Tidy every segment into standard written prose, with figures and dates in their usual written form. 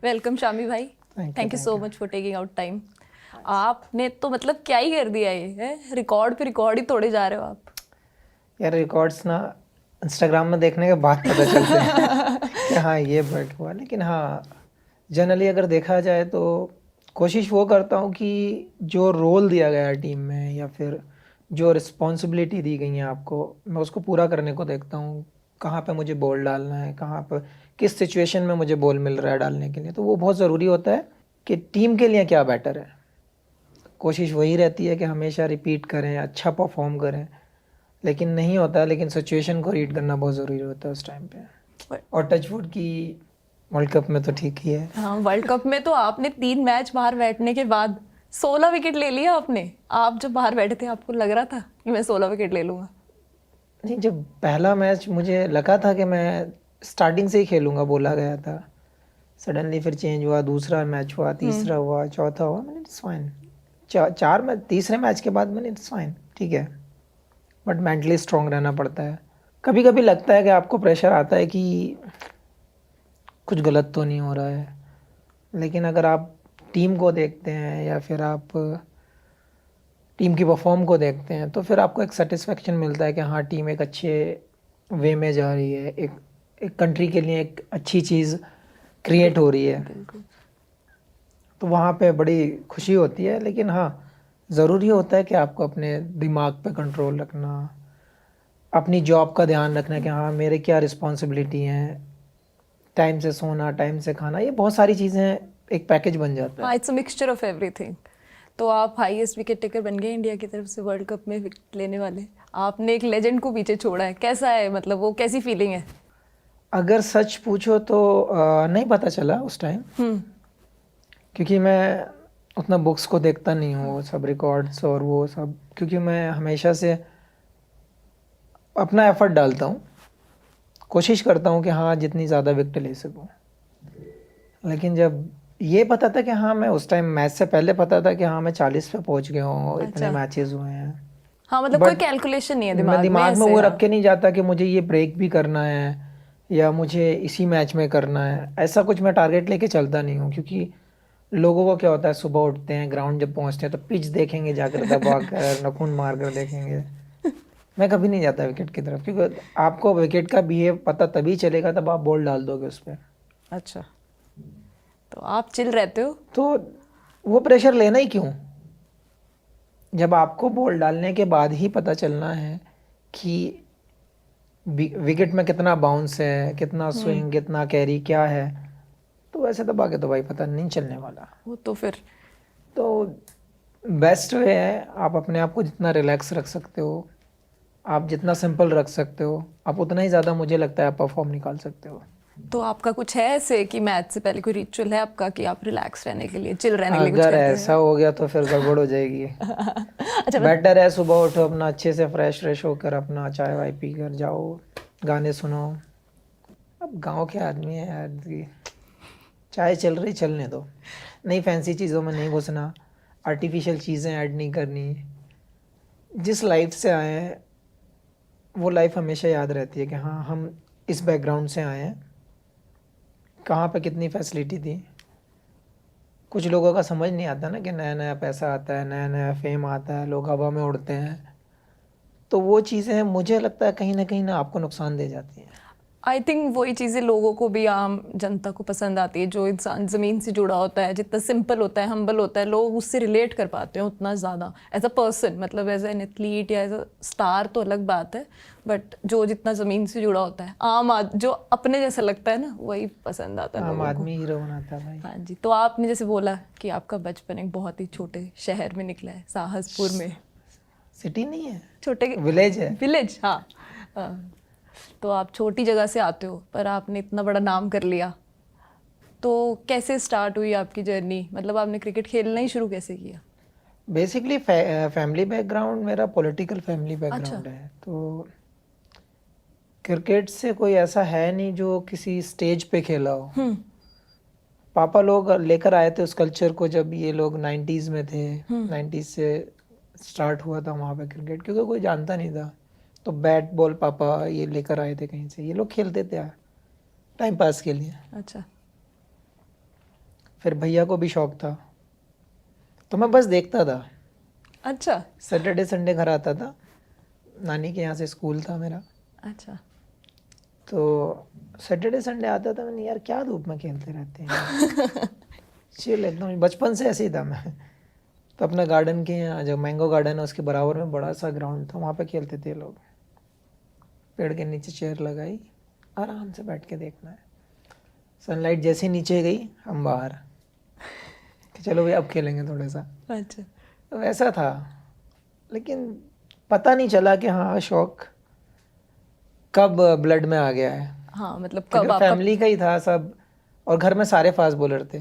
Welcome Shami भाई, thank you so much for taking out time. आपने तो मतलब क्या ही कर दिया, ये है रिकॉर्ड पे रिकॉर्ड ही तोड़े जा रहे हो आप। यार रिकॉर्ड्स ना इंस्टाग्राम में देखने के बाद पता चलते हैं कि हाँ ये बट हुआ, लेकिन हाँ जनरली अगर देखा जाए तो कोशिश वो करता हूँ कि जो रोल दिया गया है टीम में या फिर जो रिस्पॉन्सिबिलिटी दी गई है आपको, मैं उसको पूरा करने को देखता हूँ। कहाँ पे मुझे बॉल डालना है, कहाँ पे किस सिचुएशन में मुझे बॉल मिल रहा है डालने के लिए, तो वो बहुत ज़रूरी होता है कि टीम के लिए क्या बेटर है। कोशिश वही रहती है कि हमेशा रिपीट करें, अच्छा परफॉर्म करें, लेकिन नहीं होता। लेकिन सिचुएशन को रीड करना बहुत ज़रूरी होता है उस टाइम पे। और टचवुड की वर्ल्ड कप में तो ठीक ही है। हाँ, वर्ल्ड कप में तो आपने 3 मैच बाहर बैठने के बाद 16 विकेट ले लिया आपने। आप जब बाहर बैठे थे आपको लग रहा था कि मैं 16 विकेट ले लूंगा? नहीं, जब पहला मैच मुझे लगा था कि मैं स्टार्टिंग से ही खेलूंगा बोला गया था, सडनली फिर चेंज हुआ, दूसरा मैच हुआ, तीसरा हुआ, चौथा हुआ, मैंने इट्स फाइन। चार मैच, तीसरे मैच के बाद मैंने इट्स फाइन, ठीक है, बट मेंटली स्ट्रांग रहना पड़ता है। कभी कभी लगता है कि आपको प्रेशर आता है कि कुछ गलत तो नहीं हो रहा है, लेकिन अगर आप टीम को देखते हैं या फिर आप टीम की परफॉर्म को देखते हैं तो फिर आपको एक सेटिस्फेक्शन मिलता है कि हाँ टीम एक अच्छे वे में जा रही है, एक एक कंट्री के लिए एक अच्छी चीज़ क्रिएट हो रही है, बिल्कुल। तो वहाँ पे बड़ी खुशी होती है। लेकिन हाँ ज़रूरी होता है कि आपको अपने दिमाग पे कंट्रोल रखना, अपनी जॉब का ध्यान रखना कि हाँ मेरे क्या रिस्पॉन्सिबिलिटी हैं, टाइम से सोना, टाइम से खाना, ये बहुत सारी चीज़ें एक पैकेज बन जाता हाँ, है। It's a mixture of everything. तो आप हाईएस्ट विकेट टेकर बन गए इंडिया की तरफ से वर्ल्ड कप में विकेट लेने वाले। आपने एक लेजेंड को पीछे छोड़ा है, कैसा है, मतलब वो कैसी फीलिंग है? अगर सच पूछो तो नहीं पता चला उस टाइम, क्योंकि मैं उतना बुक्स को देखता नहीं हूँ, वो सब रिकॉर्ड्स और वो सब, क्योंकि मैं हमेशा से अपना एफर्ट डालता हूँ, कोशिश करता हूँ कि हाँ जितनी ज़्यादा विकेट ले सकूँ। लेकिन जब ये पता था कि हाँ, मैं उस टाइम मैच से पहले पता था कि हाँ मैं 40 पे पहुँच गया हूँ, इतने अच्छा। मैचेस हुए हैं, हाँ, मतलब कोई बट कैलकुलेशन नहीं है मैं दिमाग में दिमाग में ऐसे। वो हाँ। रख के नहीं जाता कि मुझे ये ब्रेक भी करना है या मुझे इसी मैच में करना है, ऐसा कुछ मैं टारगेट लेके चलता नहीं हूँ। क्योंकि लोगों को क्या होता है, सुबह उठते हैं, ग्राउंड जब पहुंचते हैं तो पिच देखेंगे, जाकर दबा कर नखून मार कर देखेंगे। मैं कभी नहीं जाता विकेट की तरफ, क्योंकि आपको विकेट का बिहेव पता तभी चलेगा तब आप बॉल डाल दोगे उस पर। अच्छा, तो आप चिल रहते हो? तो वो प्रेशर लेना ही क्यों, जब आपको बॉल डालने के बाद ही पता चलना है कि विकेट में कितना बाउंस है, कितना स्विंग, कितना कैरी, क्या है, तो वैसे दबा के तो भाई पता नहीं चलने वाला। वो तो फिर तो बेस्ट वे है, आप अपने आप को जितना रिलैक्स रख सकते हो, आप जितना सिंपल रख सकते हो, आप उतना ही ज़्यादा मुझे लगता है आप परफॉर्म निकाल सकते हो। तो आपका कुछ है ऐसे कि मैच से पहले कोई रिचुअल है आपका कि आप रिलैक्स रहने के लिए, चिल रहने के लिए कुछ अगर करते ऐसा हैं? हो गया तो फिर गड़बड़ हो जाएगी। अच्छा बेटर है सुबह उठो, अपना अच्छे से फ्रेश फ्रेश होकर अपना चाय वाय पी कर जाओ, गाने सुनो। अब गांव के आदमी है यार, चाय चल रही चलने दो, नई फैंसी चीज़ों में नहीं घुसना, आर्टिफिशियल चीज़ें ऐड नहीं करनी। जिस लाइफ से आए हैं वो लाइफ हमेशा याद रहती है कि हाँ हम इस बैकग्राउंड से आए हैं, कहाँ पे कितनी फैसिलिटी थी। कुछ लोगों का समझ नहीं आता ना कि नया नया पैसा आता है, नया नया फेम आता है, लोग हवा में उड़ते हैं, तो वो चीज़ें मुझे लगता है कहीं ना आपको नुकसान दे जाती हैं। आई थिंक वही चीज़ें लोगों को भी, आम जनता को पसंद आती है। जो इंसान ज़मीन से जुड़ा होता है, जितना सिंपल होता है, हम्बल होता है, लोग उससे रिलेट कर पाते हैं उतना ज़्यादा। एज अ पर्सन, मतलब एज एन एथलीट या एज अ स्टार तो अलग बात है, बट जो जितना ज़मीन से जुड़ा होता है, जो अपने जैसा लगता है ना, वही पसंद आता है आम लोगों को। आदमी हीरो बनाता है भाई। हाँ जी। तो आपने जैसे बोला कि आपका बचपन एक बहुत ही छोटे शहर में निकला है, साहसपुर में। सिटी नहीं है, छोटे विलेज है। विलेज, हाँ। तो आप छोटी जगह से आते हो पर आपने इतना बड़ा नाम कर लिया। तो कैसे स्टार्ट हुई आपकी जर्नी, मतलब आपने क्रिकेट खेलना ही शुरू कैसे किया? बेसिकली फैमिली बैकग्राउंड मेरा पॉलिटिकल फैमिली अच्छा। बैकग्राउंड है, तो क्रिकेट से कोई ऐसा है नहीं जो किसी स्टेज पे खेला हो। पापा लोग लेकर आए थे उस कल्चर को, जब ये लोग 90s में थे, 90s से स्टार्ट हुआ था वहाँ पे क्रिकेट, क्योंकि कोई जानता नहीं था। तो बैट बॉल पापा ये लेकर आए थे कहीं से, ये लोग खेलते थे टाइम पास के लिए। अच्छा। फिर भैया को भी शौक था, तो मैं बस देखता था। अच्छा सैटरडे संडे घर आता था, नानी के यहाँ से स्कूल था मेरा, अच्छा। तो सैटरडे संडे आता था, मैंने यार क्या धूप में खेलते रहते हैं, चिल एकदम। बचपन से ऐसे ही था मैं। तो अपना गार्डन के यहाँ जो मैंगो गार्डन है उसके बराबर में बड़ा सा ग्राउंड था, वहाँ पे खेलते थे लोग। पेड़ के नीचे चेयर लगाई, आराम से बैठ के देखना है। सनलाइट जैसे ही नीचे गई हम बाहर कि चलो भाई अब खेलेंगे थोड़ा सा। अच्छा तो वैसा था, लेकिन पता नहीं चला कि हाँ शौक कब ब्लड में आ गया है। हाँ, मतलब कब क्योंकि आपका। फैमिली का ही था सब, और घर में सारे फास्ट बॉलर थे,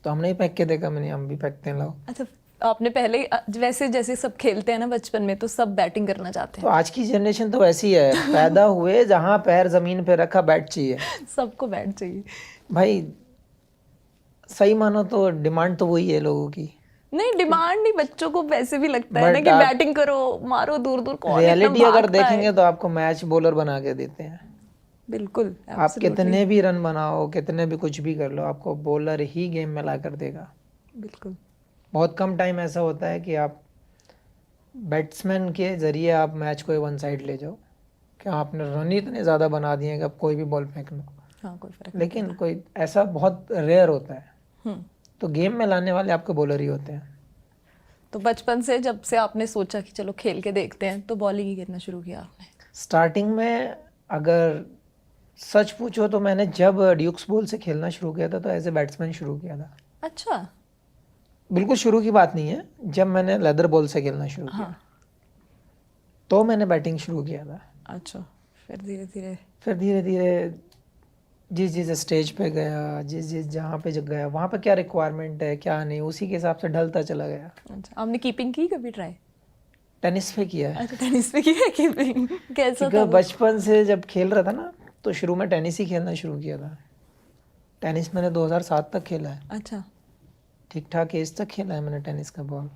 तो हमने ही फेंक के देखा, मैंने हम भी फेंकते हैं लाओ। अच्छा, आपने पहले ही वैसे जैसे सब खेलते हैं ना बचपन में, तो सब बैटिंग करना चाहते तो आज की जनरेशन तो ऐसी है, पैदा हुए जहाँ पैर जमीन पे रखा बैट चाहिए हैं। सबको बैट चाहिए। भाई। सही मानो तो डिमांड तो वही है लोगों की। नहीं, डिमांड नहीं, बच्चों को वैसे भी लगता है ना बट कि आप बैटिंग करो, मारो दूर दूर, कौन इतना रियलिटी अगर भागता है। देखेंगे तो आपको मैच बॉलर बना के देते हैं। बिल्कुल, आप एब्सोल्युटली। कितने भी रन बनाओ, कितने भी कुछ भी कर लो, आपको बॉलर ही गेम में ला कर देगा। बिल्कुल। बहुत कम टाइम ऐसा होता है कि आप बैट्समैन के ज़रिए आप मैच को वन साइड ले जाओ, कि आपने रन ही इतने ज़्यादा बना दिए कि अब कोई भी बॉल फेंक लो। हाँ, कोई फर्क नहीं लेकिन कोई ऐसा बहुत रेयर होता है, पड़ता। तो गेम में लाने वाले आपके बॉलर ही होते हैं। तो बचपन से जब से आपने सोचा कि चलो खेल के देखते हैं, तो बॉलिंग ही करना शुरू किया आपने? स्टार्टिंग में अगर सच पूछो तो मैंने जब ड्यूक्स बॉल से खेलना शुरू किया था तो एज ए बैट्समैन शुरू किया था। अच्छा। बिल्कुल शुरू की बात नहीं है, जब मैंने लेदर बॉल से खेलना शुरू किया हाँ। तो मैंने बैटिंग शुरू किया था। अच्छा, फिर धीरे धीरे। फिर धीरे धीरे जिस जिस स्टेज पे गया, जिस जिस जहाँ पे जब गया, वहाँ पे क्या रिक्वायरमेंट है क्या नहीं, उसी के हिसाब से ढलता चला गया। अच्छा, आपने कीपिंग की कभी ट्राई? टेनिस पे किया है, अच्छा, टेनिस पे की है कीपिंग? कैसा क्योंकि था वो? बचपन से जब खेल रहा था ना, तो शुरू में टेनिस ही खेलना शुरू किया था। टेनिस मैंने 2007 तक खेला है, अच्छा। ठीक ठाक एज तक खेला है मैंने टेनिस का बॉल।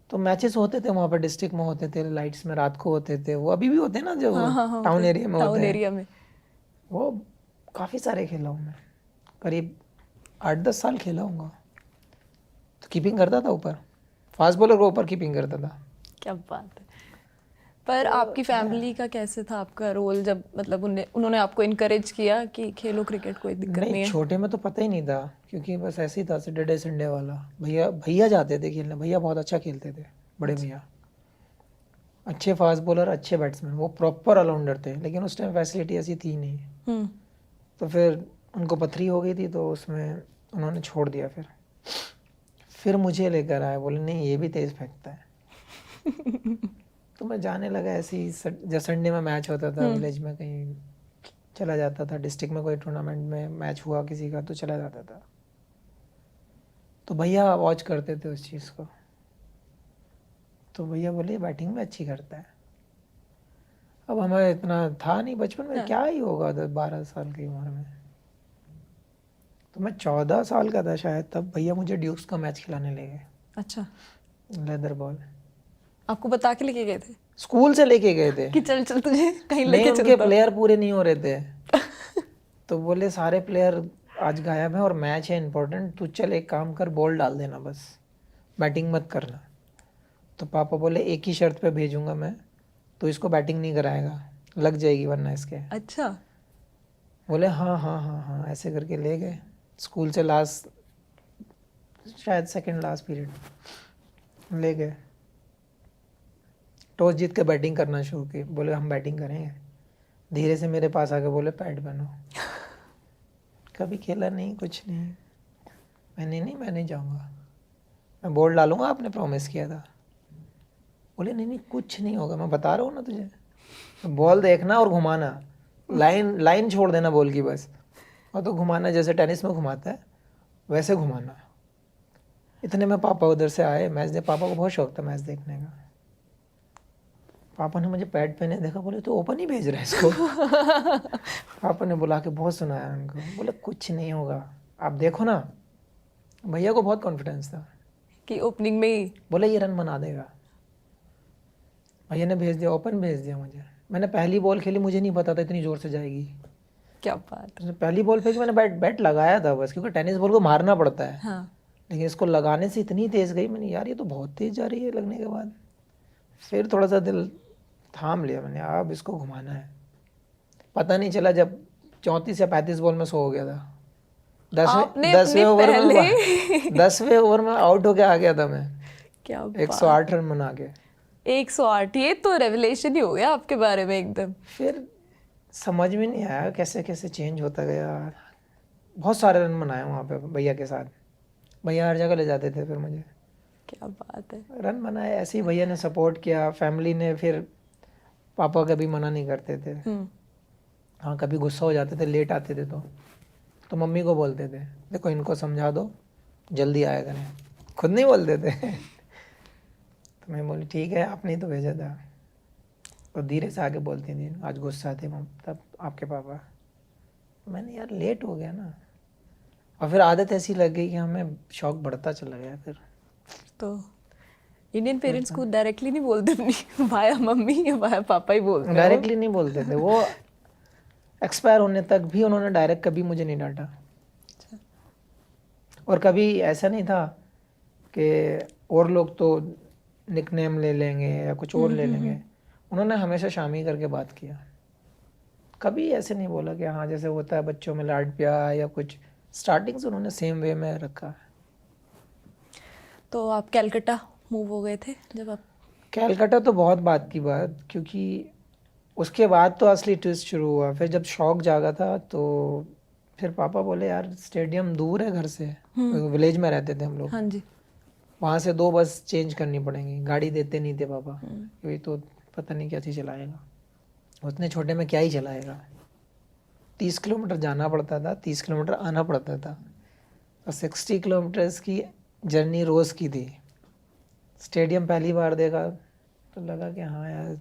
तो मैचेस होते थे वहाँ पर, डिस्ट्रिक्ट में होते थे, लाइट्स में रात को होते थे, वो अभी भी होते हैं ना जो हाँ हाँ हाँ, टाउन एरिया में होते टाउन हैं, एरिया में। वो काफ़ी सारे खेला हूँ मैं, करीब 8-10 साल खेला हूँगा। तो कीपिंग करता था ऊपर, फास्ट बॉलर को ऊपर कीपिंग करता था। क्या बात है। पर आपकी फैमिली का कैसे था आपका रोल, जब मतलब उन्होंने आपको इनकरेज किया कि खेलो क्रिकेट, कोई दिक्कत नहीं, नहीं है? छोटे में तो पता ही नहीं था, क्योंकि बस ऐसे ही था सैटरडे संडे वाला। भैया भैया जाते थे खेलने, भैया बहुत अच्छा खेलते थे, बड़े भैया अच्छे फास्ट बॉलर, अच्छे बैट्समैन, वो प्रॉपर ऑलराउंडर थे। लेकिन उस टाइम फैसिलिटी ऐसी थी नहीं, हम्म। तो फिर उनको पथरी हो गई थी, तो उसमें उन्होंने छोड़ दिया। फिर मुझे लेकर आए, बोले नहीं ये भी तेज़ फेंकता है। तो मैं जाने लगा ऐसे ही, जब संडे में मैच होता था विलेज में, कहीं चला जाता था, डिस्ट्रिक्ट में कोई टूर्नामेंट में मैच हुआ किसी का तो चला जाता था। तो भैया वॉच करते थे उस चीज़ को, तो भैया बोले बैटिंग में अच्छी करता है। अब हमें इतना था नहीं बचपन में, क्या ही होगा 10-12 साल की उम्र में। तो मैं 14 साल का था शायद तब, भैया मुझे ड्यूक्स का मैच खिलाने ले गए, अच्छा, लेदर बॉल। आपको बता के लेके गए थे स्कूल से लेके गए थे, कि चल चल तुझे कहीं नहीं लेके उनके चलता? प्लेयर पूरे नहीं हो रहे थे, तो बोले सारे प्लेयर आज गायब हैं और मैच है इंपॉर्टेंट, तू चल एक काम कर, बॉल डाल देना बस, बैटिंग मत करना। तो पापा बोले एक ही शर्त पे भेजूंगा मैं, तो इसको बैटिंग नहीं कराएगा, लग जाएगी वरना इसके। अच्छा। बोले हाँ हाँ हाँ हाँ, ऐसे करके ले गए स्कूल से, लास्ट शायद सेकंड लास्ट पीरियड ले गए। टॉस जीत के बैटिंग करना शुरू की, बोले हम बैटिंग करेंगे। धीरे से मेरे पास आके बोले पैड बनो। कभी खेला नहीं, कुछ नहीं, मैंने नहीं, मैं नहीं जाऊँगा, मैं बॉल डालूंगा, आपने प्रॉमिस किया था। बोले नहीं नहीं कुछ नहीं होगा, मैं बता रहा हूँ ना तुझे, बॉल देखना और घुमाना, लाइन लाइन छोड़ देना बॉल की बस, और तो घुमाना जैसे टेनिस में घुमाता है वैसे घुमाना। इतने में पापा उधर से आए, पापा को बहुत शौक था मैच देखने का। पापा ने मुझे पैड पहने देखा, बोले तो ओपन ही भेज रहा है इसको। पापा ने बुला के बहुत सुनाया उनको, बोले कुछ नहीं होगा, आप देखो ना। भैया को बहुत कॉन्फिडेंस था कि ओपनिंग में ही? बोले ये रन बना देगा। भैया ने भेज दिया, ओपन भेज दिया मुझे। मैंने पहली बॉल खेली, मुझे नहीं पता था इतनी ज़ोर से जाएगी, क्या बात है। तो पहली बॉल पे मैंने बैट बैट लगाया था बस, क्योंकि टेनिस बॉल को मारना पड़ता है, हाँ लेकिन इसको लगाने से इतनी तेज गई, मैंने यार ये तो बहुत तेज जा रही है लगने के बाद। फिर थोड़ा सा दिल थाम लिया मैंने, अब इसको घुमाना है। पता नहीं चला जब 34 या 35 बॉल में सो हो गया था। आपने दसवें अपने ओवर में पहले 10वें ओवर में आउट होके आ गया था मैं, क्या 108 रन बना के। 108, ये तो रेवलेशन ही हो गया आपके बारे में एकदम। फिर समझ में नहीं आया कैसे कैसे चेंज होता गया। बहुत सारे रन बनाए वहाँ पे भैया के साथ, भैया हर जगह ले जाते थे फिर मुझे। क्या बात है। रन बनाए, ऐसे ही भैया ने सपोर्ट किया, फैमिली ने। फिर पापा कभी मना नहीं करते थे। हाँ, कभी गुस्सा हो जाते थे, लेट आते थे तो मम्मी को बोलते थे, देखो इनको समझा दो जल्दी आया करें, खुद नहीं बोलते थे। तो मैं बोली ठीक है, आपने ही तो भेजा था। तो धीरे से आके बोलती थी, आज गुस्सा थे तब आपके पापा। मैंने यार लेट हो गया ना, और फिर आदत ऐसी लग गई कि हमें शौक बढ़ता चला गया। फिर तो इंडियन पेरेंट्स को डायरेक्टली नहीं बोलते अपनी भाया मम्मी या भाया पापा ही बोलते हैं वो। डायरेक्टली नहीं बोलते थे वो, एक्सपायर होने तक भी उन्होंने डायरेक्ट कभी मुझे नहीं डांटा। अच्छा। और कभी ऐसा नहीं था कि और लोग तो निकनेम ले लेंगे या कुछ और ले लेंगे, उन्होंने हमेशा शामी करके बात किया। कभी ऐसे नहीं बोला कि हाँ जैसे होता है बच्चों में लाड प्यार या कुछ, स्टार्टिंग से उन्होंने सेम वे में रखा है। तो आप कलकत्ता मूव हो गए थे जब आप? कैलकाटा तो बहुत बात की बात, क्योंकि उसके बाद तो असली ट्विस्ट शुरू हुआ। फिर जब शौक जागा था तो फिर पापा बोले यार स्टेडियम दूर है घर से, विलेज में रहते थे हम लोग। हाँ जी। वहाँ से 2 बस चेंज करनी पड़ेंगी, गाड़ी देते नहीं थे पापा, क्योंकि तो पता नहीं क्या चीज़ चलाएगा, उतने छोटे में क्या ही चलाएगा। 30 किलोमीटर जाना पड़ता था, 30 किलोमीटर आना पड़ता था, और 60 किलोमीटर्स की जर्नी रोज़ की थी। स्टेडियम पहली बार देखा तो लगा कि हाँ यार,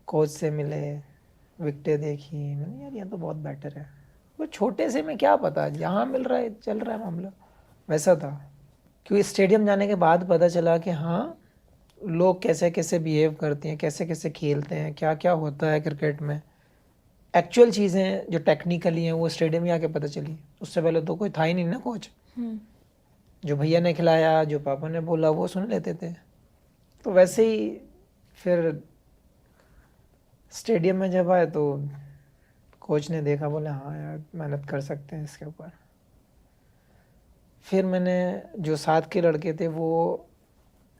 कोच से मिले, विकेटें देखी, मैंने यार ये तो बहुत बेटर है। वो छोटे से में क्या पता, यहाँ मिल रहा है चल रहा है मामला, वैसा था। क्योंकि स्टेडियम जाने के बाद पता चला कि हाँ लोग कैसे कैसे बिहेव करते हैं, कैसे कैसे खेलते हैं, क्या क्या होता है क्रिकेट में। एक्चुअल चीज़ें जो टेक्निकली हैं वो स्टेडियम में आके पता चली। उससे पहले तो कोई था ही नहीं ना कोच। जो भैया ने खिलाया, जो पापा ने बोला वो सुन लेते थे। तो वैसे ही फिर स्टेडियम में जब आए तो कोच ने देखा, बोले हाँ यार मेहनत कर सकते हैं इसके ऊपर। फिर मैंने, जो साथ के लड़के थे वो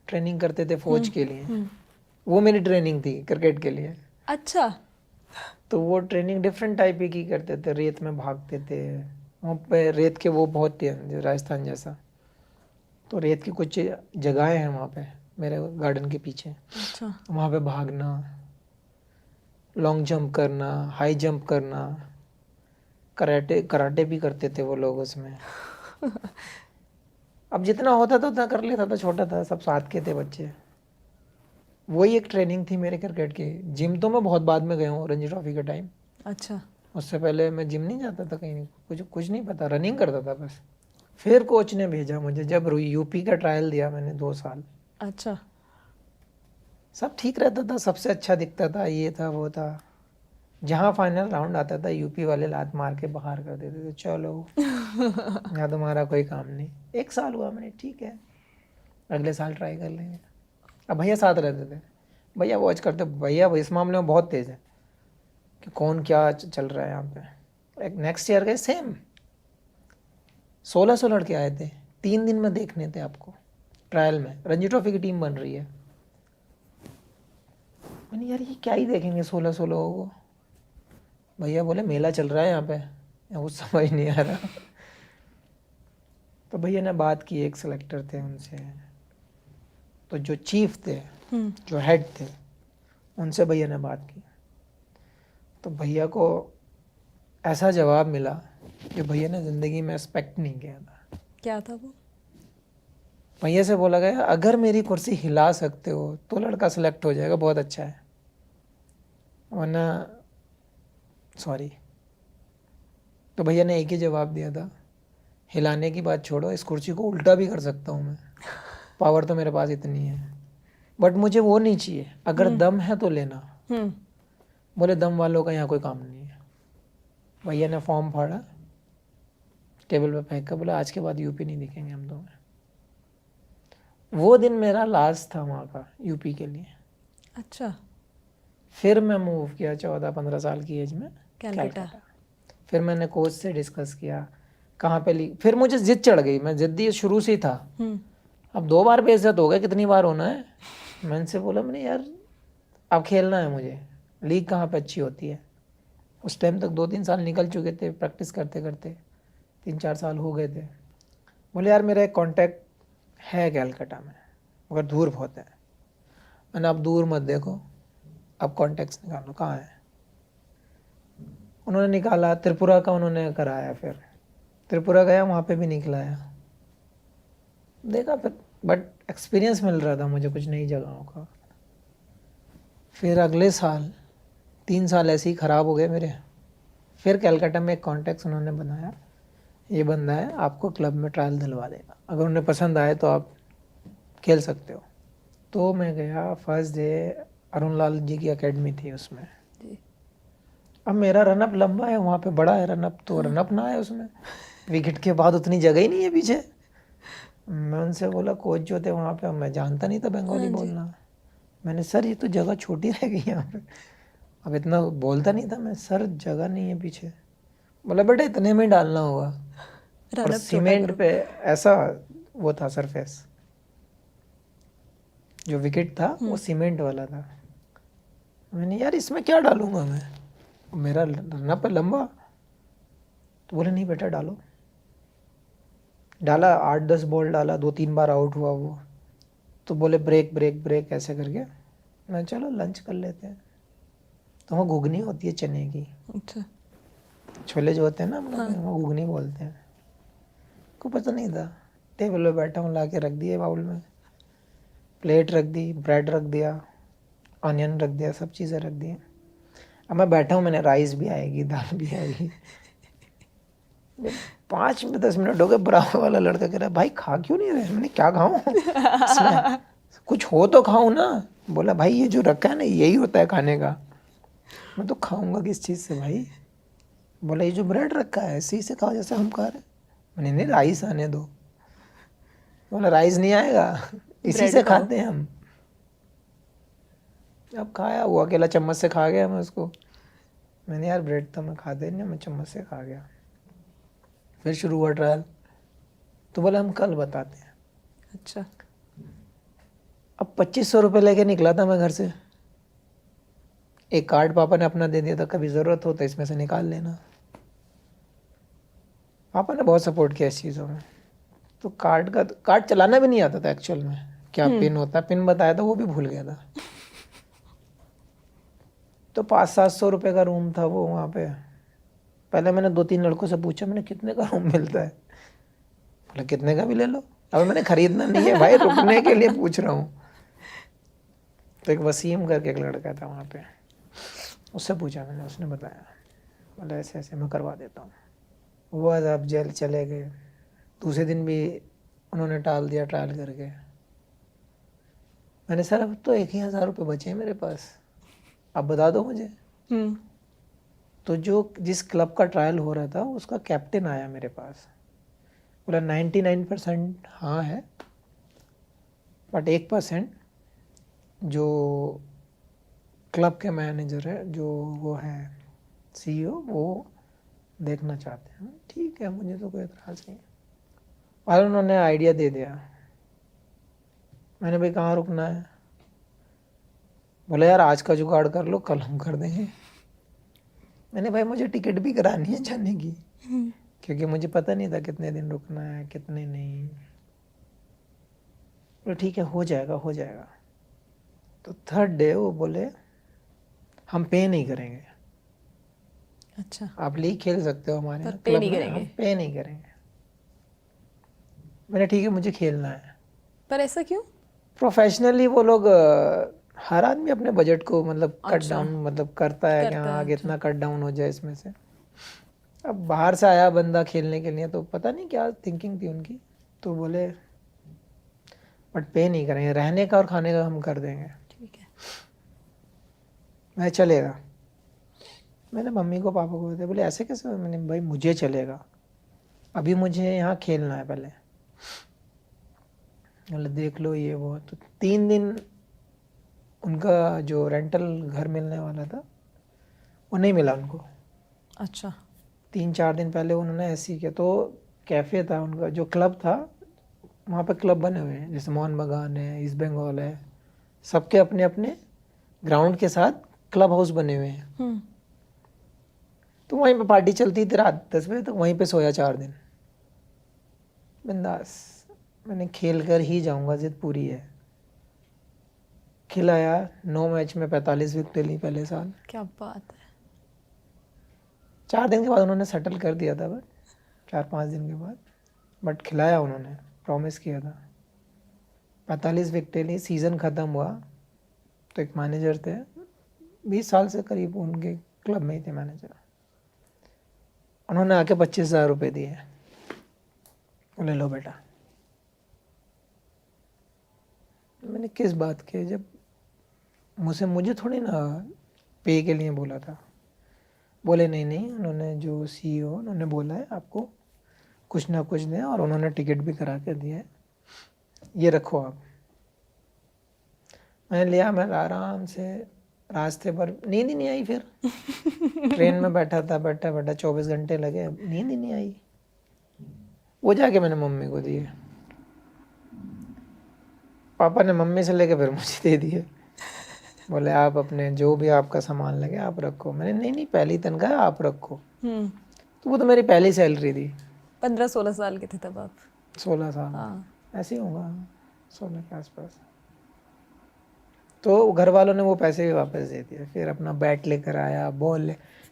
ट्रेनिंग करते थे फौज के लिए, वो मेरी ट्रेनिंग थी क्रिकेट के लिए। अच्छा। तो वो ट्रेनिंग डिफरेंट टाइप की करते थे, रेत में भागते थे। वहाँ पे रेत के वो बहुत थे, राजस्थान जैसा। तो रेत की कुछ जगहें हैं वहाँ पे मेरे गार्डन के पीछे। अच्छा। वहाँ पे भागना, लॉन्ग जंप करना, हाई जंप करना, कराटे कराटे भी करते थे वो लोग उसमें। अब जितना होता था उतना कर लेता था, छोटा था, सब साथ के थे बच्चे। वही एक ट्रेनिंग थी मेरे क्रिकेट की। जिम तो मैं बहुत बाद में गया हूँ, रणजी ट्रॉफी के टाइम। अच्छा। उससे पहले मैं जिम नहीं जाता था कहीं, कुछ नहीं पता, रनिंग करता था बस। फिर कोच ने भेजा मुझे, जब यूपी का ट्रायल दिया मैंने 2 साल। अच्छा। सब ठीक रहता था, सबसे अच्छा दिखता था, ये था वो था। जहाँ फाइनल राउंड आता था यूपी वाले लात मार के बाहर कर देते थे, चलो यहाँ तुम्हारा कोई काम नहीं। 1 साल हुआ, मैंने ठीक है अगले साल ट्राई कर लेंगे। अब भैया साथ रहते थे, भैया वॉच करते, भैया इस मामले में बहुत तेज़ है कि कौन क्या चल रहा है यहाँ पे। एक नेक्स्ट ईयर गए, सेम 1600 लड़के आए थे, 3 दिन में देखने थे आपको ट्रायल में। रणजी ट्रॉफी की टीम बन रही है। मैंने यार ये क्या ही देखेंगे 1600 लोगों को। भैया बोले मेला चल रहा है यहाँ पे, कुछ समझ नहीं आ रहा। तो भैया ने बात की, एक सेलेक्टर थे उनसे, तो जो चीफ थे, जो हेड थे, उनसे भैया ने बात की। तो भैया को ऐसा जवाब मिला जो भैया ने ज़िंदगी में एक्सपेक्ट नहीं किया था। क्या था वो? भैया से बोला गया, अगर मेरी कुर्सी हिला सकते हो तो लड़का सेलेक्ट हो जाएगा, बहुत अच्छा है, वरना सॉरी। तो भैया ने एक ही जवाब दिया था, हिलाने की बात छोड़ो, इस कुर्सी को उल्टा भी कर सकता हूँ मैं, पावर तो मेरे पास इतनी है, बट मुझे वो नहीं चाहिए, अगर दम है तो लेना। बोले दम वालों का यहाँ कोई काम नहीं है। भैया ने फॉर्म फाड़ा, टेबल पे फेंक कर बोला आज के बाद यूपी नहीं दिखेंगे हम तुम्हें। वो दिन मेरा लास्ट था वहाँ का यूपी के लिए। अच्छा, फिर मैं मूव किया 14-15 साल की एज में कलकत्ता। फिर मैंने कोच से डिस्कस किया कहाँ पे फिर मुझे जिद चढ़ गई, मैं जिद्दी शुरू से ही था। अब 2 बार बेइज्जत हो गया, कितनी बार होना है। मैंने उनसे बोला मैंने यार अब खेलना है मुझे, लीग कहाँ पे अच्छी होती है। उस टाइम तक 2-3 साल निकल चुके थे प्रैक्टिस करते करते, 3-4 साल हो गए थे। बोले यार मेरा एक कॉन्टैक्ट है कलकत्ता में, मगर दूर बहुत है। मैंने अब दूर मत देखो, अब कॉन्टैक्ट्स निकालो कहाँ है। उन्होंने निकाला, त्रिपुरा का उन्होंने कराया, फिर त्रिपुरा गया, वहाँ पे भी निकलाया, देखा फिर, बट एक्सपीरियंस मिल रहा था मुझे कुछ नई जगहों का। फिर अगले साल 3 साल ऐसे ही ख़राब हो गए मेरे। फिर कलकत्ता में एक कॉन्टैक्ट उन्होंने बनाया, ये बंदा है आपको क्लब में ट्रायल दिलवा देगा, अगर उन्हें पसंद आए तो आप खेल सकते हो। तो मैं गया, फर्स्ट डे अरुण लाल जी की एकेडमी थी उसमें। अब मेरा रनअप लंबा है, वहाँ पे बड़ा है रनअप, तो रनअप ना है उसमें, विकेट के बाद उतनी जगह ही नहीं है पीछे। मैं उनसे बोला, कोच जो थे वहाँ पे, मैं जानता नहीं था बंगाली बोलना, मैंने सर ये तो जगह छोटी रह गई यहाँ पे। अब इतना बोलता नहीं था मैं, सर जगह नहीं है पीछे। बोला बेटा इतने में ही डालना होगा। और सीमेंट पे ऐसा वो था सरफेस, जो विकेट था वो सीमेंट वाला था। मैंने यार इसमें क्या डालूंगा मैं, मेरा रनअप पे लंबा। तो बोले नहीं बेटा डालो। डाला, 8-10 बॉल डाला, 2-3 बार आउट हुआ वो। तो बोले ब्रेक ब्रेक ब्रेक ऐसे करके। मैं चलो लंच कर लेते हैं। तो वहाँ घुगनी होती है चने की, अच्छा, छोले जो होते हैं ना हम लोग वो घुगनी बोलते हैं। को पता नहीं था, टेबल पे बैठा हूँ, ला के रख दिए बाउल में, प्लेट रख दी, ब्रेड रख दिया, ऑनियन रख दिया, सब चीज़ें रख दी। अब मैं बैठा हूँ, मैंने राइस भी आएगी, दाल भी आएगी। 5-10 मिनट हो गए, बराबर वाला लड़का कह रहा है भाई खा क्यों नहीं रहे। मैंने क्या खाऊं इसमें, कुछ हो तो खाऊं ना। बोला भाई ये जो रखा है ना यही होता है खाने का। मैं तो खाऊंगा किस चीज़ से भाई। बोला ये जो ब्रेड रखा है इसी से खाओ जैसे हम खा रहे। मैंने नहीं राइस आने दो। बोला राइस नहीं आएगा, इसी से खाते हैं हम। अब खाया, वो अकेला चम्मच से खा गया, मैं उसको, मैंने यार ब्रेड तो मैं खाते नहीं, मैं चम्मच से खा गया। फिर शुरू हुआ ट्रायल, तो बोले हम कल बताते हैं। अच्छा, अब 2500 रुपये लेके निकला था मैं घर से। एक कार्ड पापा ने अपना दे दिया था, कभी ज़रूरत हो तो इसमें से निकाल लेना। पापा ने बहुत सपोर्ट किया इस चीज़ों में। तो कार्ड चलाना भी नहीं आता था एक्चुअल में, क्या पिन होता है, पिन बताया था वो भी भूल गया था। तो 500-700 रुपये का रूम था वो वहाँ पे। पहले मैंने 2-3 लड़कों से पूछा, मैंने कितने का रूम मिलता है। बोले कितने का भी ले लो, अब मैंने खरीदना नहीं है भाई, रुकने के लिए पूछ रहा हूँ। तो एक वसीम करके एक लड़का था वहाँ पे, उससे पूछा मैंने, उसने बताया, बोला ऐसे ऐसे मैं करवा देता हूँ। वो आज अब जेल चले गए। दूसरे दिन भी उन्होंने टाल दिया ट्रायल करके। मैंने सर अब तो 1,000 रुपये बचे हैं मेरे पास, आप बता दो मुझे। तो जो जिस क्लब का ट्रायल हो रहा था उसका कैप्टन आया मेरे पास, बोला 99% हाँ है, बट 1% जो क्लब के मैनेजर है, जो वो है CEO, वो देखना चाहते हैं। ठीक है, मुझे तो कोई एतराज़ नहीं। और उन्होंने आइडिया दे दिया। मैंने भाई कहाँ रुकना है। बोला यार आज का जुगाड़ कर लो, कल हम कर देंगे। मैंने भाई मुझे टिकट भी करानी है जाने की, क्योंकि मुझे पता नहीं था कितने दिन रुकना है कितने नहीं। बोले ठीक है हो जाएगा हो जाएगा। तो थर्ड डे वो बोले हम पे नहीं करेंगे। अच्छा, आप लीग खेल सकते हो हमारे यहाँ पे क्लब नहीं में, करेंगे। हम पे नहीं करेंगे। मैंने ठीक है मुझे खेलना है। पर ऐसा क्यों? प्रोफेशनली वो लोग हर आदमी अपने बजट को मतलब कट डाउन मतलब करता है कि हाँ आगे इतना कट डाउन हो जाए इसमें से। अब बाहर से आया बंदा खेलने के लिए, तो पता नहीं क्या थिंकिंग थी उनकी। तो बोले बट पे नहीं करेंगे, रहने का और खाने का हम कर देंगे। ठीक है। मैं चलेगा। मैंने मम्मी को पापा को बताया, बोले ऐसे कैसे हुआ? मैंने भाई मुझे चलेगा, अभी मुझे यहाँ खेलना है पहले। बोले देख लो ये वो। तो 3 दिन उनका जो रेंटल घर मिलने वाला था वो नहीं मिला उनको। अच्छा 3-4 दिन पहले उन्होंने ऐसे ही किया। तो कैफ़े था उनका, जो क्लब था, वहाँ पे क्लब बने हुए हैं, जैसे मोहन बागान है, ईस्ट बंगाल है, सबके अपने अपने ग्राउंड के साथ क्लब हाउस बने हुए हैं। तो वहीं पे पार्टी चलती थी रात 10 बजे तक, वहीं पे सोया 4 दिन बिंदास। मैंने खेल कर ही जाऊंगा, जिद पूरी है। खिलाया, 9 मैच में 45 विकेट ली पहले साल। क्या बात है। 4 दिन के बाद उन्होंने सेटल कर दिया था, बट 4-5 दिन के बाद, बट खिलाया उन्होंने, प्रॉमिस किया था। 45 विकेट ली, सीज़न ख़त्म हुआ तो एक मैनेजर थे, 20 साल से करीब उनके क्लब में ही थे मैनेजर, उन्होंने आके 25,000 रुपये दिए, बोले लो बेटा। मैंने किस बात के, जब मुझे थोड़ी ना पे के लिए बोला था। बोले नहीं, उन्होंने जो CEO उन्होंने बोला है आपको कुछ ना कुछ दें, और उन्होंने टिकट भी करा के दिया है, ये रखो आप। मैंने लिया, मैं आराम से रास्ते पर, नींद ही नहीं आई। फिर ट्रेन में बैठा 24 घंटे लगे, नींद ही नहीं आई। वो जाके मैंने मम्मी को दिए, पापा ने मम्मी से लेके फिर मुझे दे दिए। बोले आप अपने जो भी आपका सामान लगे आप रखो। मैंने नहीं, पहली तनख्वाह है, आप रखो। तो वो तो मेरी पहली सैलरी थी। 15-16 साल के थे तब आप? 16 साल, हाँ। ऐसे ही होगा, 16 के आसपास। तो घर वालों ने वो पैसे भी वापस दे दिए। फिर अपना बैट लेकर आया,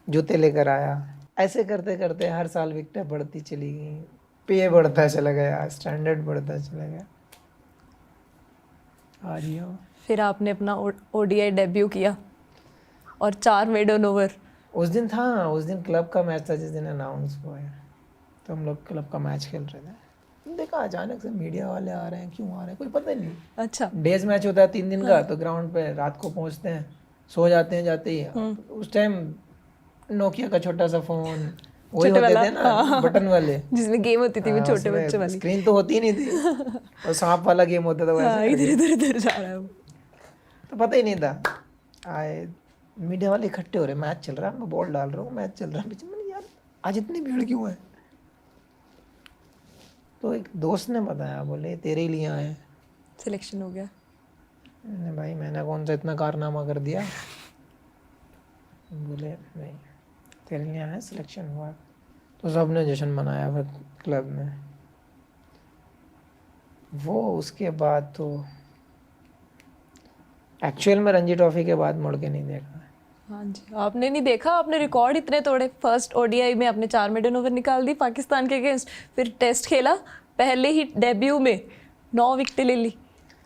जूते लेकर आया। ऐसे करते करते हर साल विकेटें बढ़ती चली गई, पे बढ़ता चला गया, स्टैंडर्ड बढ़ता चला गया। आज ही हो। फिर आपने अपना ODI डेब्यू किया और 4 मेडन ओवर। उस दिन क्लब का मैच था, जिस दिन अनाउंस हुआ है। तो हम लोग क्लब का मैच खेल रहे थे, देखा अचानक से मीडिया वाले आ रहे हैं, क्यों आ रहे हैं कोई पता ही नहीं। अच्छा। डेज मैच होता है 3 दिन का, तो ग्राउंड पे रात को पहुंचते हैं, सो जाते हैं जाते ही। उस टाइम नोकिया का छोटा सा फोन, वही होते थे ना, बटन वाले, जिसमें गेम होती थी, वो छोटे बच्चे वाली। स्क्रीन तो होती ही नहीं थी, और सांप वाला गेम होता था वैसे। इधर जा रहा है वो। तो पता ही नहीं था। आए मीडिया वाले इकट्ठे हो रहे, मैच चल रहा है, मैं बॉल डाल रहा हूँ, मैच चल रहा है पीछे। मैंने यार आज इतनी भीड़ क्यों है? तो एक दोस्त ने बताया, बोले तेरे ही लिए आए। सिलेक्शन हो गया। मैंने भाई मैंने कौन सा इतना कारनामा कर दिया? बोले नहीं, तेरे लिए आए, सिलेक्शन हुआ। तो सबने जश्न मनाया फिर क्लब में। वो उसके बाद तो एक्चुअल में रणजी ट्रॉफी के बाद मुड़ के नहीं देखा। हाँ जी, आपने नहीं देखा? आपने रिकॉर्ड इतने तोड़े। फर्स्ट ODI में आपने 4 मेडन ओवर निकाल दी पाकिस्तान के अगेंस्ट, फिर टेस्ट खेला, पहले ही डेब्यू में 9 विकेटें ले ली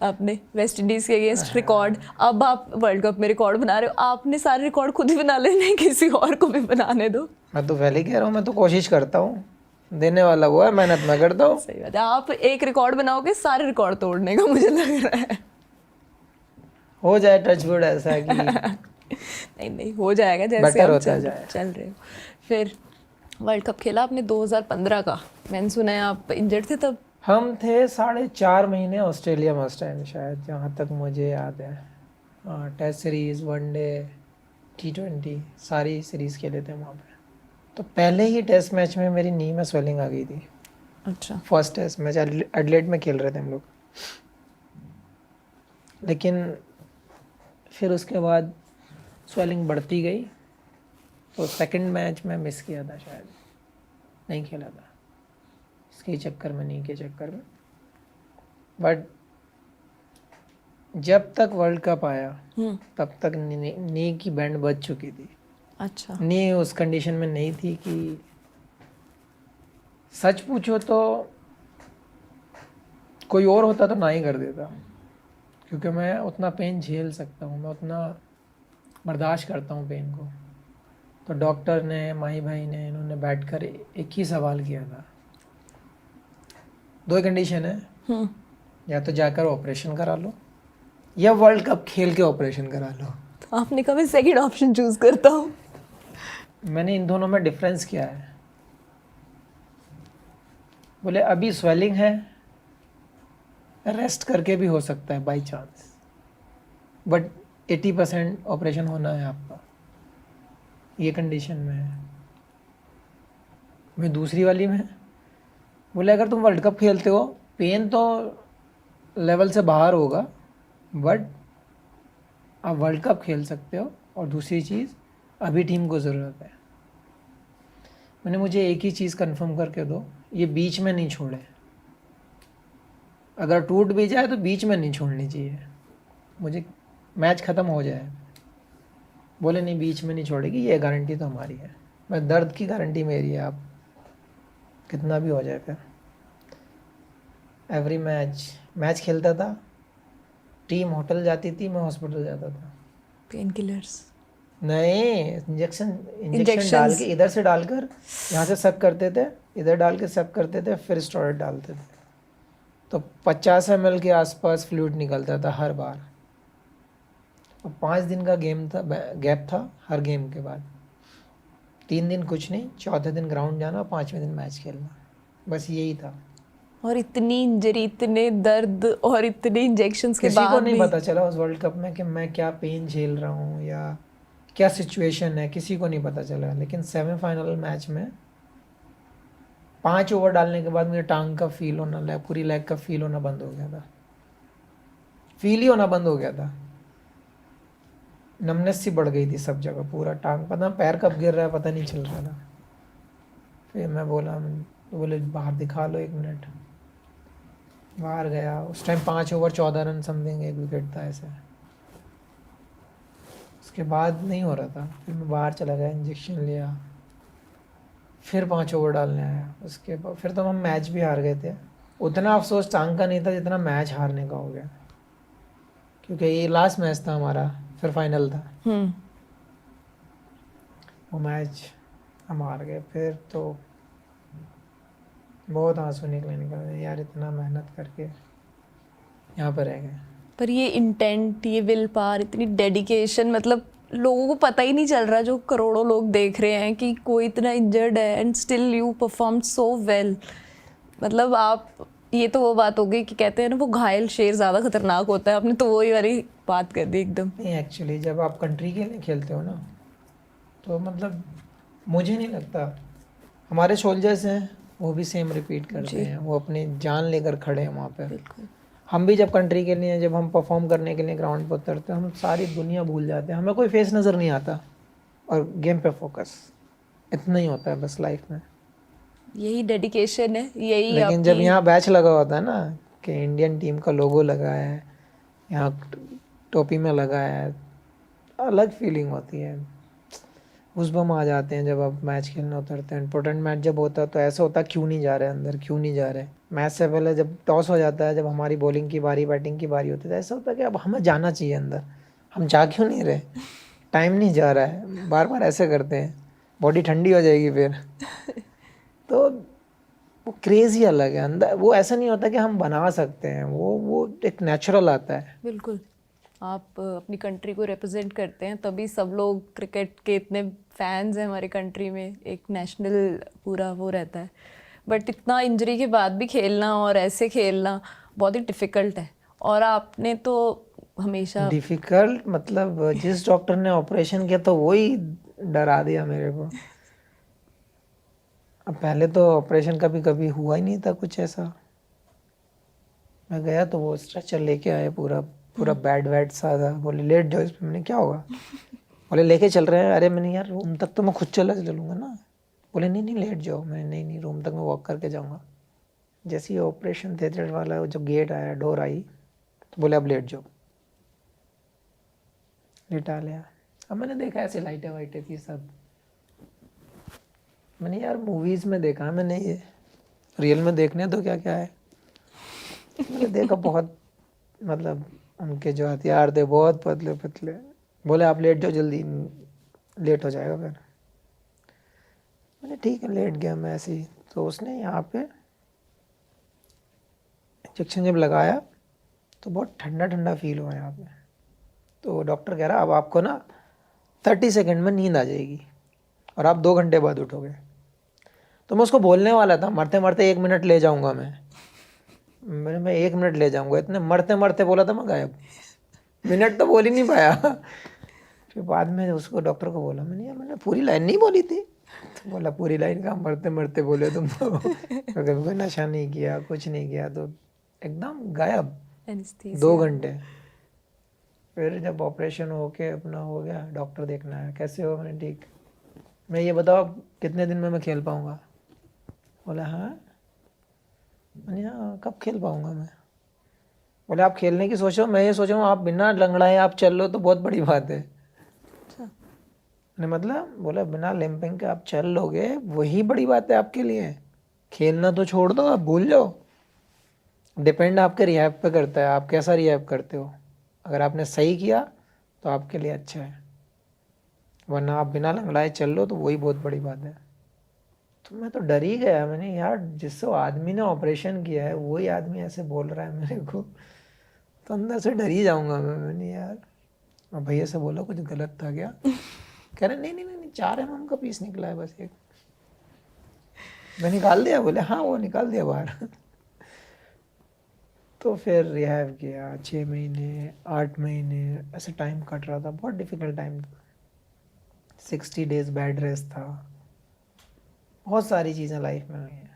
आपने वेस्ट इंडीज के अगेंस्ट, रिकॉर्ड। अब आप वर्ल्ड कप में रिकॉर्ड बना रहे हो। आपने सारे रिकॉर्ड खुद ही बना लेने, किसी और को भी बनाने दो। मैं तो पहले कह रहा हूँ, मैं तो कोशिश करता हूँ, देने वाला वो है, मेहनत मैं करता हूँ। सही बात है। आप एक रिकॉर्ड बनाओगे सारे रिकॉर्ड तोड़ने का, मुझे लग रहा है। हो जाए टचवुड ऐसा कि नहीं हो जाएगा, जैसे बेटर आप होता जाए। चल रहे हो। फिर वर्ल्ड कप खेला आपने 2015 का। मैंने सुना है आप इंजर्ड थे तब। हम थे 4.5 महीने ऑस्ट्रेलिया में उस टाइम, शायद जहाँ तक मुझे याद है। हाँ, टेस्ट सीरीज़, वनडे, T20 सारी सीरीज़ खेले थे वहाँ पे। तो पहले ही टेस्ट मैच में मेरी नी में स्वेलिंग आ गई थी। अच्छा। फर्स्ट टेस्ट मैच एडिलेड में खेल रहे थे हम लोग, लेकिन फिर उसके बाद स्वेलिंग बढ़ती गई। तो सेकंड मैच में मिस किया था, शायद नहीं खेला था, इसके चक्कर में, नी के चक्कर में। बट जब तक वर्ल्ड कप आया तब तक नी की बैंड बज चुकी थी। अच्छा। नी उस कंडीशन में नहीं थी कि, सच पूछो तो कोई और होता तो ना ही कर देता, क्योंकि मैं उतना पेन झेल सकता हूँ, मैं उतना बर्दाश्त करता हूँ पेन को। तो डॉक्टर ने, माही भाई ने, इन्होंने बैठकर एक ही सवाल किया था, 2 कंडीशन है, या तो जाकर ऑपरेशन करा लो या वर्ल्ड कप खेल के ऑपरेशन करा लो। तो आपने कहा मैं सेकंड ऑप्शन चूज करता हूँ। मैंने इन दोनों में डिफरेंस किया है। बोले अभी स्वेलिंग है, रेस्ट करके भी हो सकता है बाय चांस, बट 80% ऑपरेशन होना है आपका, ये कंडीशन में है। मैं दूसरी वाली में बोले अगर तुम वर्ल्ड कप खेलते हो, पेन तो लेवल से बाहर होगा, बट आप वर्ल्ड कप खेल सकते हो। और दूसरी चीज़, अभी टीम को ज़रूरत है। मैंने मुझे एक ही चीज़ कंफर्म करके दो, ये बीच में नहीं छोड़े। अगर टूट भी जाए तो बीच में नहीं छोड़नी चाहिए, मुझे मैच ख़त्म हो जाए। बोले नहीं, बीच में नहीं छोड़ेगी, ये गारंटी तो हमारी है। मैं दर्द की गारंटी मेरी है, आप कितना भी हो जाए। फिर एवरी मैच खेलता था, टीम होटल जाती थी, मैं हॉस्पिटल जाता था। Pain killers? नहीं, इंजेक्शन डाल इंजेक्शंस? के, इधर से डालकर यहाँ से सक करते थे, इधर डाल के सक करते थे, फिर स्टेरॉइड डालते थे। तो 50 ml के आसपास फ्लूइड निकलता था हर बार। और 5 दिन का गेम था, गैप था हर गेम के बाद। 3 दिन कुछ नहीं, चौथे दिन ग्राउंड जाना, 5वें दिन मैच खेलना, बस यही था। और इतनी इंजरी, इतने दर्द और इतने इंजेक्शंस के किसी को बाद नहीं भी। पता चला उस वर्ल्ड कप में कि मैं क्या पेन झेल रहा हूँ या क्या सिचुएशन है, किसी को नहीं पता चला। लेकिन सेमीफाइनल मैच में 5 ओवर डालने के बाद मुझे टांग का फील होना, पूरी लेग का फील होना बंद हो गया था। फील ही होना बंद हो गया था, नमनेस सी बढ़ गई थी सब जगह, पूरा टांग, पता पैर कब गिर रहा है पता नहीं चल रहा था। फिर मैं बोला, तो बोले बाहर दिखा लो 1 मिनट। बाहर गया, उस time 5 over 14 run something, 1 wicket था ऐसे। उसके बाद नहीं हो रहा था, फिर मैं बाहर चला गया, इंजेक्शन लिया, फिर 5 ओवर डालने आया। उसके बाद फिर तो हम मैच भी हार गए थे। उतना अफसोस टांग का नहीं था जितना मैच हारने का हो गया, क्योंकि ये लास्ट मैच था हमारा, फिर फाइनल था। वो मैच हम हार गए। फिर तो बहुत आंसू निकले यार, इतना मेहनत करके यहाँ पर रह गए। पर ये इंटेंट, ये विल पावर, इतनी डेडिकेशन, मतलब लोगों को पता ही नहीं चल रहा, जो करोड़ों लोग देख रहे हैं, कि कोई इतना इंजर्ड है and still you perform so well. मतलब आप, ये तो वो बात हो गई कि कहते हैं ना, वो घायल शेर ज़्यादा खतरनाक होता है। आपने तो वही वाली बात कर दी एकदम। नहीं, एक्चुअली जब आप कंट्री के लिए खेलते हो ना, तो मतलब मुझे नहीं लगता, हमारे सोल्जर्स हैं वो भी सेम रिपीट करते हैं, वो अपनी जान लेकर खड़े हैं वहाँ पे। बिल्कुल। हम भी जब कंट्री के लिए, जब हम परफॉर्म करने के लिए ग्राउंड पर उतरते हैं, हम सारी दुनिया भूल जाते हैं, हमें कोई फेस नज़र नहीं आता, और गेम पे फोकस, इतना ही होता है बस लाइफ में। यही डेडिकेशन है, यही लेकिन जब आपकी। यहाँ बैच लगा होता है ना, कि इंडियन टीम का लोगो लगा है, यहाँ टोपी में लगा है, अलग फीलिंग होती है। उसबम आ जाते हैं जब आप मैच खेलने उतरते हैं। इंपॉर्टेंट मैच जब होता है तो ऐसा होता है, क्यों नहीं जा रहे अंदर, क्यों नहीं जा रहे। मैच से पहले जब टॉस हो जाता है, जब हमारी बॉलिंग की बारी, बैटिंग की बारी होती है, तो ऐसा होता है कि अब हमें जाना चाहिए अंदर, हम जा क्यों नहीं रहे, टाइम नहीं जा रहा है, बार बार ऐसे करते हैं, बॉडी ठंडी हो जाएगी फिर। तो वो क्रेज़ ही अलग है अंदर, वो ऐसा नहीं होता कि हम बना सकते हैं, वो एक नेचुरल आता है। बिल्कुल। आप अपनी कंट्री को रिप्रेजेंट करते हैं, तभी सब लोग, क्रिकेट के इतने फैंस हैं हमारी कंट्री में, एक नेशनल पूरा वो रहता है। बट इतना इंजरी के बाद भी खेलना और ऐसे खेलना बहुत ही डिफ़िकल्ट है। और आपने तो हमेशा। डिफ़िकल्ट मतलब, जिस डॉक्टर ने ऑपरेशन किया तो वही डरा दिया मेरे को। अब पहले तो ऑपरेशन कभी कभी हुआ ही नहीं था कुछ ऐसा। मैं गया तो वो स्ट्रेचर लेके आए, पूरा पूरा बेड वेड सा था। बोले लेट जाओ इस पे। मैंने क्या होगा? बोले लेके चल रहे हैं। अरे मैंने यार रूम तक तो मैं खुद चला चलूँगा ना। बोले नहीं नहीं लेट जाओ। मैंने नहीं नहीं, रूम तक मैं वॉक करके जाऊँगा। जैसे ही ऑपरेशन थिएटर वाला जो गेट आया, डोर आई, तो बोले अब लेट जाओ। लेटा लिया। अब मैंने देखा ऐसे लाइटें वाइटें थी सब। मैंने यार मूवीज़ में देखा, मैंने ये रियल में देखने तो क्या क्या है। मैंने देखा बहुत, मतलब उनके जो हथियार थे बहुत पतले पतले। बोले आप लेट जाओ जल्दी, लेट हो जाएगा फिर। मैंने ठीक है, लेट गया मैं ऐसे ही। तो उसने यहाँ पे इंजेक्शन जब लगाया तो बहुत ठंडा ठंडा फील हुआ यहाँ पे। तो डॉक्टर कह रहा अब आपको ना 30 सेकंड में नींद आ जाएगी। और आप 2 घंटे बाद उठोगे। तो मैं उसको बोलने वाला था मरते मरते 1 मिनट ले जाऊंगा मैं 1 मिनट ले जाऊंगा, इतने मरते मरते बोला था मैं गायब, मिनट तो बोल ही नहीं पाया। फिर बाद में उसको डॉक्टर को बोला मैंने, यार मैंने पूरी लाइन नहीं बोली थी। तो बोला पूरी लाइन का मरते मरते बोले तुम तो। कभी कोई नशा नहीं किया, कुछ नहीं किया, तो एकदम गायब 2 घंटे। फिर जब ऑपरेशन होके अपना हो गया, डॉक्टर देखना है कैसे हो, मैंने ठीक, मैं ये बताओ कितने दिन में मैं खेल पाऊँगा। बोला हाँ। मैंने हाँ कब खेल पाऊँगा मैं। बोले आप खेलने की सोचो, मैं ये सोच रहा हूँ आप बिना लंगड़ाए आप चल लो तो बहुत बड़ी बात है। मैंने मतलब बोला बिना लिम्पिंग के आप चल लोगे वही बड़ी बात है आपके लिए, खेलना तो छोड़ दो, आप भूल जाओ। डिपेंड आपके रिहैब पे करता है, आप कैसा रिहैब करते हो। अगर आपने सही किया तो आपके लिए अच्छा है, वरना आप बिना लंगड़ाए चल लो तो वही बहुत बड़ी बात है। तो मैं तो डर ही गया, मैंने यार जिससे आदमी ने ऑपरेशन किया है वही आदमी ऐसे बोल रहा है मेरे को, तो अंदर से डर ही जाऊंगा मैंने यार। और भैया से बोला कुछ गलत था क्या, कह रहे नहीं नहीं नहीं 4 mm का पीस निकला है बस एक। मैं निकाल दिया, बोले हाँ वो निकाल दिया बाहर। तो फिर रिहैब किया 6 महीने 8 महीने ऐसे टाइम कट रहा था, बहुत डिफ़िकल्ट टाइम था। 60 डेज बेड रेस्ट था, बहुत सारी चीज़ें लाइफ में हुई हैं।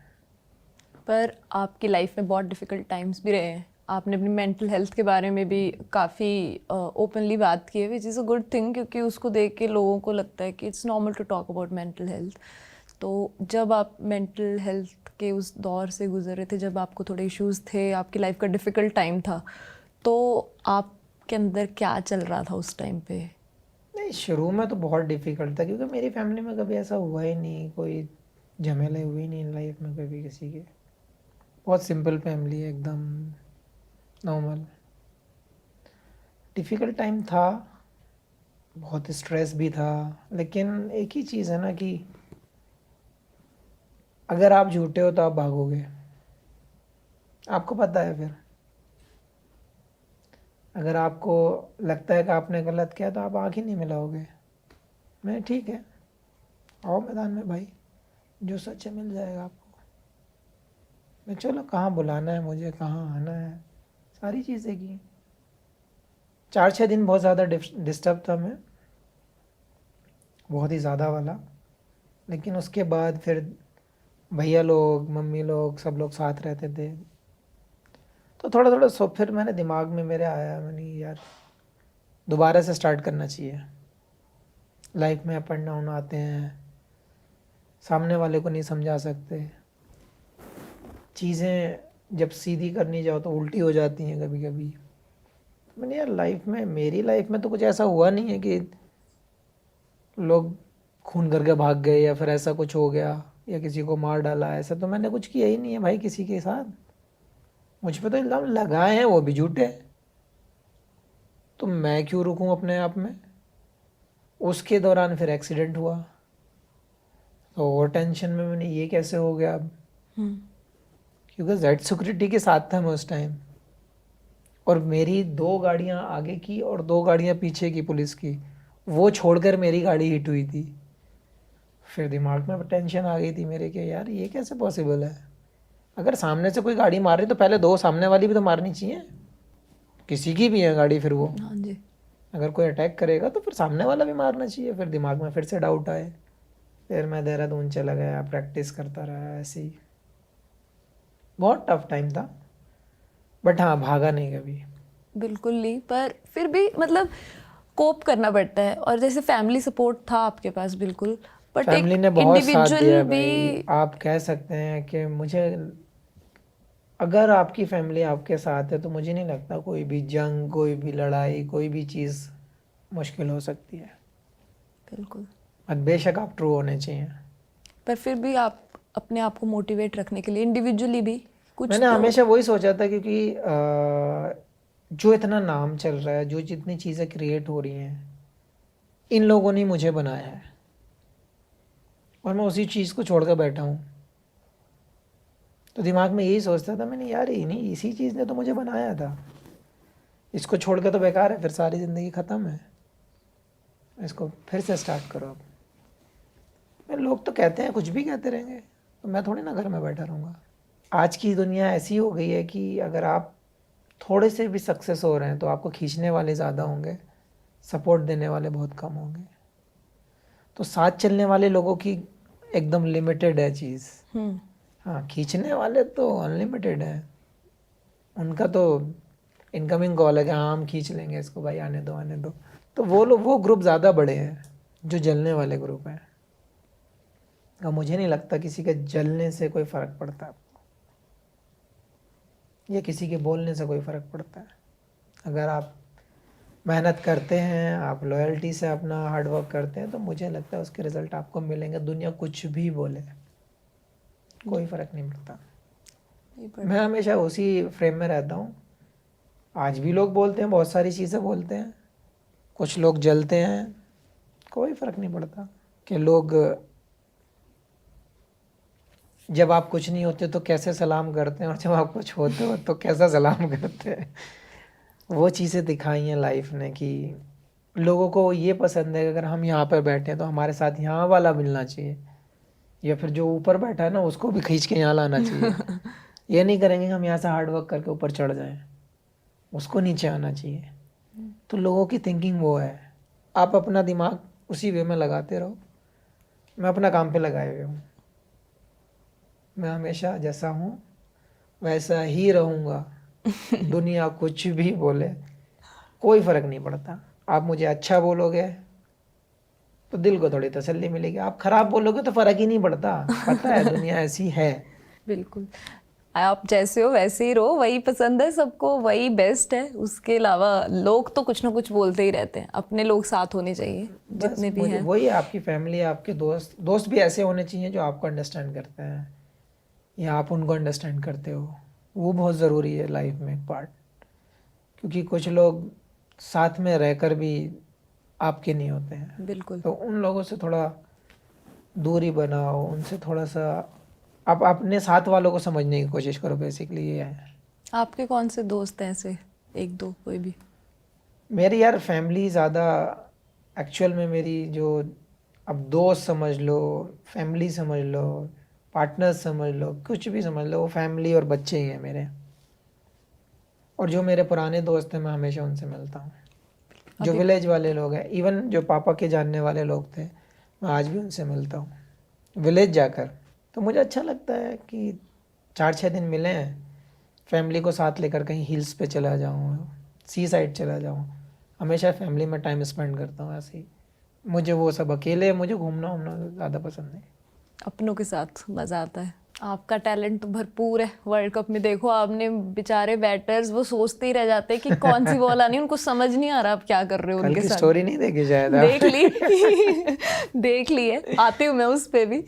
पर आपकी लाइफ में बहुत डिफ़िकल्ट टाइम्स भी रहे हैं, आपने अपनी मेंटल हेल्थ के बारे में भी काफ़ी ओपनली बात की है, which is a good thing, क्योंकि उसको देख के लोगों को लगता है कि it's normal to talk about mental health. तो जब आप मेंटल हेल्थ के उस दौर से गुजर रहे थे, जब आपको थोड़े इश्यूज थे, आपकी लाइफ का डिफ़िकल्ट टाइम था, तो आपके अंदर क्या चल रहा था उस टाइम पे? नहीं शुरू में तो बहुत डिफ़िकल्ट था, क्योंकि मेरी फैमिली में कभी ऐसा हुआ ही नहीं, कोई झमेले हुए नहीं लाइफ में कभी किसी के। बहुत सिंपल फैमिली है, एकदम नॉर्मल। डिफ़िकल्ट टाइम था, बहुत स्ट्रेस भी था, लेकिन एक ही चीज़ है ना कि अगर आप झूठे हो तो आप भागोगे, आपको पता है। फिर अगर आपको लगता है कि आपने गलत किया तो आप आँख ही नहीं मिलाओगे। मैं ठीक है, आओ मैदान में भाई, जो सच है मिल जाएगा आपको। मैं चलो कहाँ बुलाना है मुझे, कहाँ आना है, सारी चीज़ें की। 4-6 दिन बहुत ज़्यादा डिस्टर्ब था मैं, बहुत ही ज़्यादा वाला। लेकिन उसके बाद फिर भैया लोग मम्मी लोग सब लोग साथ रहते थे, तो थोड़ा थोड़ा सो फिर मैंने दिमाग में मेरे आया, मैंने यार दोबारा से स्टार्ट करना चाहिए। लाइफ में अप एंड डाउन आते हैं, सामने वाले को नहीं समझा सकते, चीज़ें जब सीधी करनी जाओ तो उल्टी हो जाती हैं कभी कभी। मैंने यार लाइफ में, मेरी लाइफ में तो कुछ ऐसा हुआ नहीं है कि लोग खून करके भाग गए या फिर ऐसा कुछ हो गया या किसी को मार डाला, ऐसा तो मैंने कुछ किया ही नहीं है भाई किसी के साथ। मुझ पे तो इल्ज़ाम लगाए हैं वो भी झूठे, तो मैं क्यों रुकूं अपने आप में। उसके दौरान फिर एक्सीडेंट हुआ, तो वो टेंशन में मैंने ये कैसे हो गया अब, क्योंकि जेड सिक्योरिटी के साथ था मैं उस टाइम, और मेरी 2 गाड़ियाँ आगे की और 2 गाड़ियाँ पीछे की पुलिस की, वो छोड़कर मेरी गाड़ी हिट हुई थी। फिर दिमाग में टेंशन आ गई थी मेरे कि यार ये कैसे पॉसिबल है। अगर सामने से कोई गाड़ी मार रही तो पहले 2 सामने वाली भी तो मारनी चाहिए, किसी की भी है गाड़ी, फिर वो हाँ जी। अगर कोई अटैक करेगा तो फिर सामने वाला भी मारना चाहिए। फिर दिमाग में फिर से डाउट आए, फिर मैं देहरादून चला गया, प्रैक्टिस करता रहा ऐसे ही। बहुत टफ टाइम था, बट हाँ भागा नहीं कभी। बिल्कुल नहीं, पर फिर भी मतलब कोप करना पड़ता है, और जैसे फैमिली सपोर्ट था आपके पास बिल्कुल, बट फैमिली एक ने बहुत साथ दिया इंडिविजुअल है भाई, भी। आप कह सकते हैं कि मुझे, अगर आपकी फैमिली आपके साथ है तो मुझे नहीं लगता कोई भी जंग, कोई भी लड़ाई, कोई भी चीज़ मुश्किल हो सकती है। बिल्कुल। और बेशक आप ट्रू होने चाहिए। पर फिर भी आप अपने आप को मोटिवेट रखने के लिए इंडिविजुअली भी कुछ मैंने तो। हमेशा वही सोचा था, क्योंकि जो इतना नाम चल रहा है, जो जितनी चीज़ें क्रिएट हो रही हैं, इन लोगों ने मुझे बनाया है, और मैं उसी चीज़ को छोड़ कर बैठा हूँ। तो दिमाग में यही सोचता था मैंने, यार ये नहीं, इसी चीज़ ने तो मुझे बनाया था, इसको छोड़ के तो बेकार है, फिर सारी ज़िंदगी ख़त्म है, इसको फिर से स्टार्ट करो अब। लोग तो कहते हैं कुछ भी कहते रहेंगे, तो मैं थोड़ी ना घर में बैठा रहूँगा। आज की दुनिया ऐसी हो गई है कि अगर आप थोड़े से भी सक्सेस हो रहे हैं तो आपको खींचने वाले ज़्यादा होंगे, सपोर्ट देने वाले बहुत कम होंगे। तो साथ चलने वाले लोगों की एकदम लिमिटेड है चीज़। हाँ, खींचने वाले तो अनलिमिटेड है। उनका तो इनकमिंग कॉल है कि हाँ हम खींच लेंगे इसको, भाई आने दो आने दो। तो वो लोग, वो ग्रुप ज़्यादा बड़े हैं जो जलने वाले ग्रुप हैं। और मुझे नहीं लगता किसी के जलने से कोई फ़र्क पड़ता है, या किसी के बोलने से कोई फ़र्क पड़ता है। अगर आप मेहनत करते हैं, आप लॉयल्टी से अपना हार्ड वर्क करते हैं, तो मुझे लगता है उसके रिज़ल्ट आपको मिलेंगे। दुनिया कुछ भी बोले, कोई फ़र्क नहीं पड़ता। मैं हमेशा उसी फ्रेम में रहता हूँ। आज भी लोग बोलते हैं, बहुत सारी चीज़ें बोलते हैं, कुछ लोग जलते हैं, कोई फ़र्क नहीं पड़ता। कि लोग जब आप कुछ नहीं होते तो कैसे सलाम करते हैं, और जब आप कुछ होते हो तो कैसा सलाम करते हैं। वो चीज़ें दिखाई हैं लाइफ ने कि लोगों को ये पसंद है कि अगर हम यहाँ पर बैठे हैं तो हमारे साथ यहाँ वाला मिलना चाहिए, या फिर जो ऊपर बैठा है ना उसको भी खींच के यहाँ लाना चाहिए। ये नहीं करेंगे हम यहाँ से हार्ड वर्क करके ऊपर चढ़ जाएं, उसको नीचे आना चाहिए। तो लोगों की थिंकिंग वो है। आप अपना दिमाग उसी वे में लगाते रहो। मैं अपना काम पे लगाए हुए हूँ। मैं हमेशा जैसा हूँ वैसा ही रहूँगा। दुनिया कुछ भी बोले कोई फ़र्क नहीं पड़ता। आप मुझे अच्छा बोलोगे तो दिल को थोड़ी तसल्ली मिलेगी, आप ख़राब बोलोगे तो फ़र्क ही नहीं पड़ता। पता है दुनिया ऐसी है। बिल्कुल, आप जैसे हो वैसे ही रहो, वही पसंद है सबको, वही बेस्ट है। उसके अलावा लोग तो कुछ ना कुछ बोलते ही रहते हैं, अपने लोग साथ होने चाहिए बस जितने भी मुझे हैं। वही, आपकी फैमिली, आपके दोस्त, दोस्त भी ऐसे होने चाहिए जो आपको अंडरस्टैंड करते हैं या आप उनको अंडरस्टैंड करते हो। वो बहुत ज़रूरी है लाइफ में एक पार्ट। क्योंकि कुछ लोग साथ में रहकर भी आपके नहीं होते हैं, बिल्कुल। तो उन लोगों से थोड़ा दूरी बनाओ, उनसे थोड़ा सा आप अपने साथ वालों को समझने की कोशिश करो। बेसिकली ये है। आपके कौन से दोस्त हैं ऐसे, एक दो कोई भी? मेरी यार फैमिली ज़्यादा, एक्चुअल में मेरी जो, अब दोस्त समझ लो, फैमिली समझ लो, पार्टनर्स समझ लो, कुछ भी समझ लो, वो फैमिली और बच्चे ही हैं मेरे। और जो मेरे पुराने दोस्त हैं मैं हमेशा उनसे मिलता हूँ। जो अभी विलेज वाले लोग हैं, इवन जो पापा के जानने वाले लोग थे, मैं आज भी उनसे मिलता हूँ विलेज जाकर। तो मुझे अच्छा लगता है कि 4-6 दिन मिले हैं, फैमिली को साथ लेकर कहीं हिल्स पे चला जाऊँ, सी साइड चला जाऊँ। हमेशा फैमिली में टाइम स्पेंड करता हूँ ऐसे ही। मुझे वो सब, अकेले मुझे घूमना वूमना ज़्यादा पसंद नहीं। अपनों के साथ मज़ा आता है। आपका टैलेंट तो भरपूर है। वर्ल्ड कप में देखो आपने, बेचारे बैटर्स वो सोचते ही रह जाते हैं कि कौन सी बॉल आनी है, उनको समझ नहीं आ रहा आप क्या कर रहे हो कल उनके की साथ। स्टोरी नहीं देखी शायद देख आपने? ली देख ली है, आती हूँ मैं उस पे भी।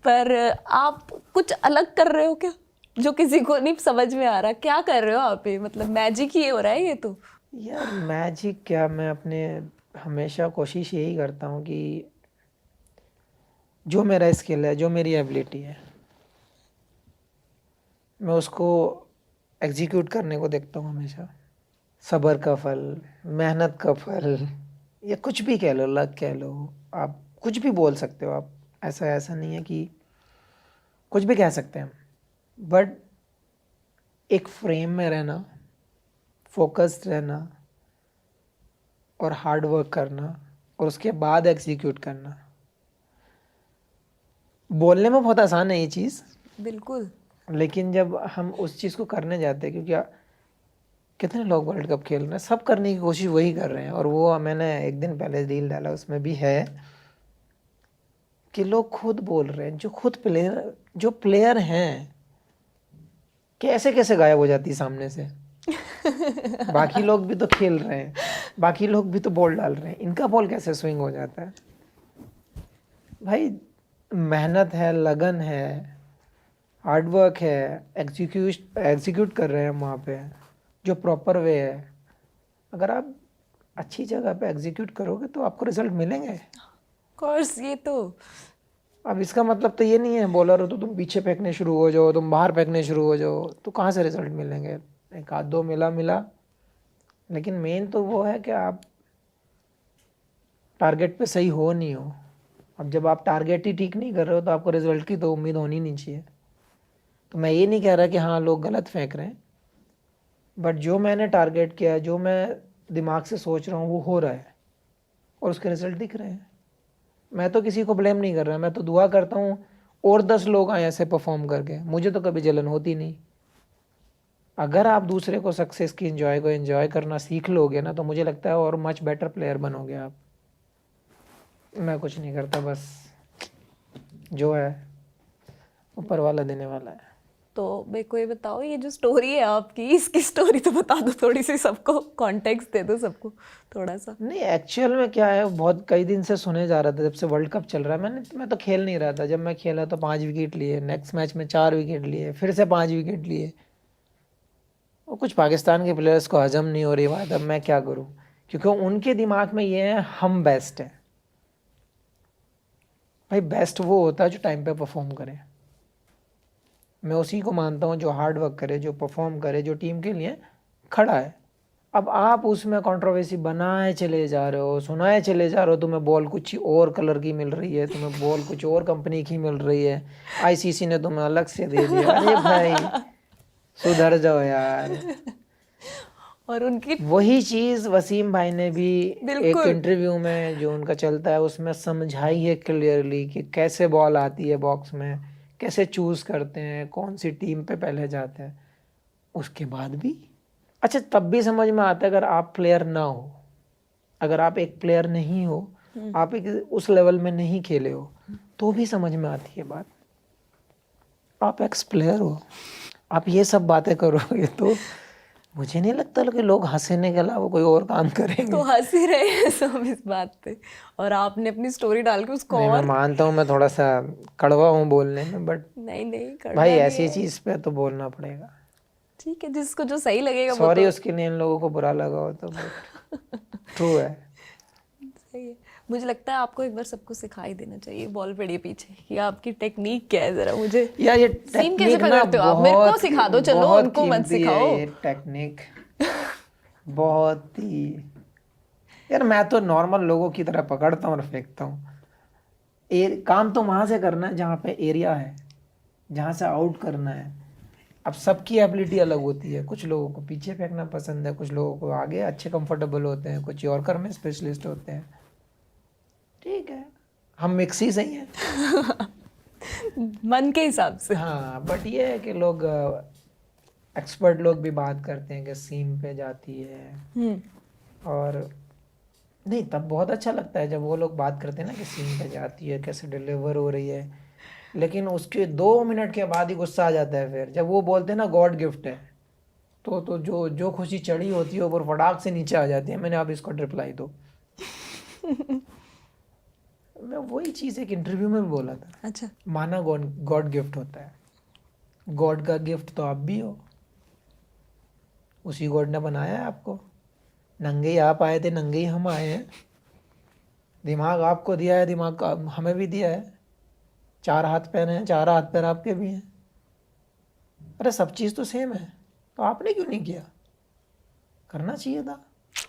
पर आप कुछ अलग कर रहे हो क्या, जो किसी को नहीं समझ में आ रहा? क्या कर रहे हो आप? ये मतलब मैजिक ही हो रहा है ये तो। यार मैजिक क्या, मैं अपने हमेशा कोशिश यही करता हूँ कि जो मेरा स्किल है, जो मेरी एबिलिटी है, मैं उसको एग्जीक्यूट करने को देखता हूँ हमेशा। सब्र का फल, मेहनत का फल, या कुछ भी कह लो, लक कह लो, आप कुछ भी बोल सकते हो। आप ऐसा ऐसा नहीं है कि कुछ भी कह सकते हैं, बट एक फ्रेम में रहना, फोकस्ड रहना और हार्ड वर्क करना, और उसके बाद एग्जीक्यूट करना। बोलने में बहुत आसान है ये चीज़, बिल्कुल। लेकिन जब हम उस चीज़ को करने जाते हैं, क्योंकि कितने लोग वर्ल्ड कप खेल रहे हैं, सब करने की कोशिश वही कर रहे हैं। और वो मैंने एक दिन पहले रील डाला, उसमें भी है कि लोग खुद बोल रहे हैं, जो खुद प्लेयर हैं, कैसे कैसे गायब हो जाती है सामने से। बाकी लोग भी तो खेल रहे हैं, बाकी लोग भी तो बॉल डाल रहे हैं, इनका बॉल कैसे स्विंग हो जाता है? भाई मेहनत है, लगन है, हार्ड वर्क है, एग्जीक्यूट कर रहे हैं हम वहाँ पे, जो प्रॉपर वे है। अगर आप अच्छी जगह पे एग्जीक्यूट करोगे तो आपको रिजल्ट मिलेंगे। कोर्स ये तो अब इसका मतलब तो ये नहीं है बॉलर हो तो तुम पीछे फेंकने शुरू हो जाओ, तुम बाहर फेंकने शुरू हो जाओ, तो कहाँ से रिजल्ट मिलेंगे? एक आध दो मिला, लेकिन मेन तो वो है कि आप टारगेट पे सही हो नहीं हो। अब जब आप टारगेट ही ठीक नहीं कर रहे हो तो आपको रिजल्ट की तो उम्मीद होनी नहीं चाहिए। तो मैं ये नहीं कह रहा कि हाँ लोग गलत फेंक रहे हैं, बट जो मैंने टारगेट किया है, जो मैं दिमाग से सोच रहा हूँ वो हो रहा है और उसके रिजल्ट दिख रहे हैं। मैं तो किसी को ब्लेम नहीं कर रहा, मैं तो दुआ करता हूँ और 10 लोग आए ऐसे परफॉर्म करके, मुझे तो कभी जलन होती नहीं। अगर आप दूसरे को सक्सेस की एंजॉय करना सीख लोगे ना, तो मुझे लगता है और मच बेटर प्लेयर बनोगे आप। मैं कुछ नहीं करता, बस जो है ऊपर वाला देने वाला है। तो मेरे को ये बताओ, ये जो स्टोरी है आपकी, इसकी स्टोरी तो बता दो थोड़ी सी, सबको कॉन्टेक्स्ट दे दो सबको थोड़ा सा। नहीं, एक्चुअल में क्या है, बहुत कई दिन से सुने जा रहा था, जब से वर्ल्ड कप चल रहा है। मैं तो खेल नहीं रहा था, जब मैं खेला तो 5 विकेट लिए, नेक्स्ट मैच में 4 विकेट लिए, फिर से 5 विकेट लिए। वो कुछ पाकिस्तान के प्लेयर्स को हजम नहीं हो रही बात, अब मैं क्या करूं, क्योंकि उनके दिमाग में ये है हम बेस्ट है। भाई बेस्ट वो होता है जो टाइम पे परफॉर्म करे। मैं उसी को मानता हूँ जो हार्ड वर्क करे, जो परफॉर्म करे, जो टीम के लिए खड़ा है। अब आप उसमें कंट्रोवर्सी बनाए चले जा रहे हो, सुनाए चले जा रहे हो, तुम्हें बॉल कुछ और कलर की मिल रही है, तुम्हें बॉल कुछ और कंपनी की मिल रही है, आईसीसी ने तुम्हें अलग से दे दिया। अरे भाई सुधर जाओ यार। और उनकी वही चीज़ वसीम भाई ने भी एक बिल्कुल इंटरव्यू में जो उनका चलता है उसमें समझाई है क्लियरली कि कैसे बॉल आती है बॉक्स में, कैसे चूज करते हैं, कौन सी टीम पे पहले जाते हैं। उसके बाद भी अच्छा, तब भी समझ में आता है अगर आप प्लेयर ना हो, अगर आप एक प्लेयर नहीं हो, आप एक उस लेवल में नहीं खेले हो, तो भी समझ में आती है बात। आप एक्स प्लेयर हो, आप ये सब बातें करोगे तो मुझे नहीं लगता कि लोग हंसने के अलावा कोई और काम करेंगे। तो हंस ही रहे हैं सब इस बात पे, और आपने अपनी स्टोरी डाल के उसको नहीं, मैं और मानता हूँ मैं थोड़ा सा कड़वा हूँ बोलने में, बट नहीं नहीं भाई करना नहीं ऐसी है। चीज़ पे तो बोलना पड़ेगा। ठीक है, जिसको जो सही लगेगा वो सॉरी तो उसके लिए इन लोगों को बुरा लगा हो तो, बट ट्रू है। सही है। मुझे लगता है आपको एक बार सबको सिखाई देना चाहिए, बॉल पड़ी पीछे, कि आपकी टेक्निक क्या है, जरा मुझे यार ये सीन कैसे टेक्निक ना पकड़ते हो आप, मेरे को सिखा दो, चलो बहुत उनको मत कीमती है सिखाओ। ये टेक्निक। बहुत ही यार, मैं तो नॉर्मल लोगों की तरह पकड़ता हूँ और फेंकता हूँ। काम तो वहां से करना है जहाँ पे एरिया है, जहाँ से आउट करना है। अब सबकी एबिलिटी अलग होती है, कुछ लोगों को पीछे फेंकना पसंद है, कुछ लोगों को आगे अच्छे कंफर्टेबल होते हैं, कुछ यॉर्कर में स्पेशलिस्ट होते हैं। ठीक है, हम मिक्स ही सही हैं। मन के हिसाब से। हाँ, बट ये है कि लोग एक्सपर्ट लोग भी बात करते हैं कि सीम पे जाती है, और नहीं तब बहुत अच्छा लगता है जब वो लोग बात करते हैं ना कि सीम पे जाती है, कैसे डिलीवर हो रही है। लेकिन उसके 2 मिनट के बाद ही गुस्सा आ जाता है फिर जब वो बोलते हैं ना गॉड गिफ्ट है, तो जो जो खुशी चढ़ी होती है ऊपर फटाक से नीचे आ जाती है। मैंने आप इसको रिप्लाई दो। मैं वही चीज़ एक इंटरव्यू में भी बोला था, अच्छा, माना गॉड गॉड गिफ्ट होता है, गॉड का गिफ्ट तो आप भी हो, उसी गॉड ने बनाया है आपको। नंगे ही आप आए थे, नंगे ही हम आए हैं। दिमाग आपको दिया है, दिमाग का हमें भी दिया है। 4 हाथ पैर हैं, 4 हाथ पैर आपके भी हैं। अरे सब चीज़ तो सेम है, तो आपने क्यों नहीं किया? करना चाहिए था,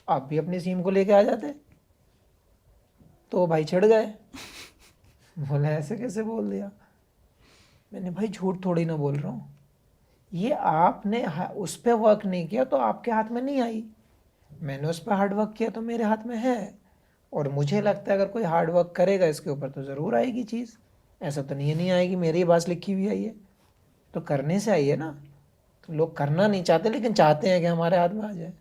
आप भी अपनी सीम को लेके आ जाते। तो भाई छिड़ गए। बोले ऐसे कैसे बोल दिया? मैंने भाई झूठ थोड़ी ना बोल रहा हूँ, ये आपने उस पर वर्क नहीं किया तो आपके हाथ में नहीं आई। मैंने उस पर हार्ड वर्क किया तो मेरे हाथ में है। और मुझे लगता है अगर कोई हार्ड वर्क करेगा इसके ऊपर तो ज़रूर आएगी चीज़। ऐसा तो नहीं आएगी मेरी बात लिखी हुई आई है, तो करने से आई है ना। तो लोग करना नहीं चाहते लेकिन चाहते हैं कि हमारे हाथ में आ जाए।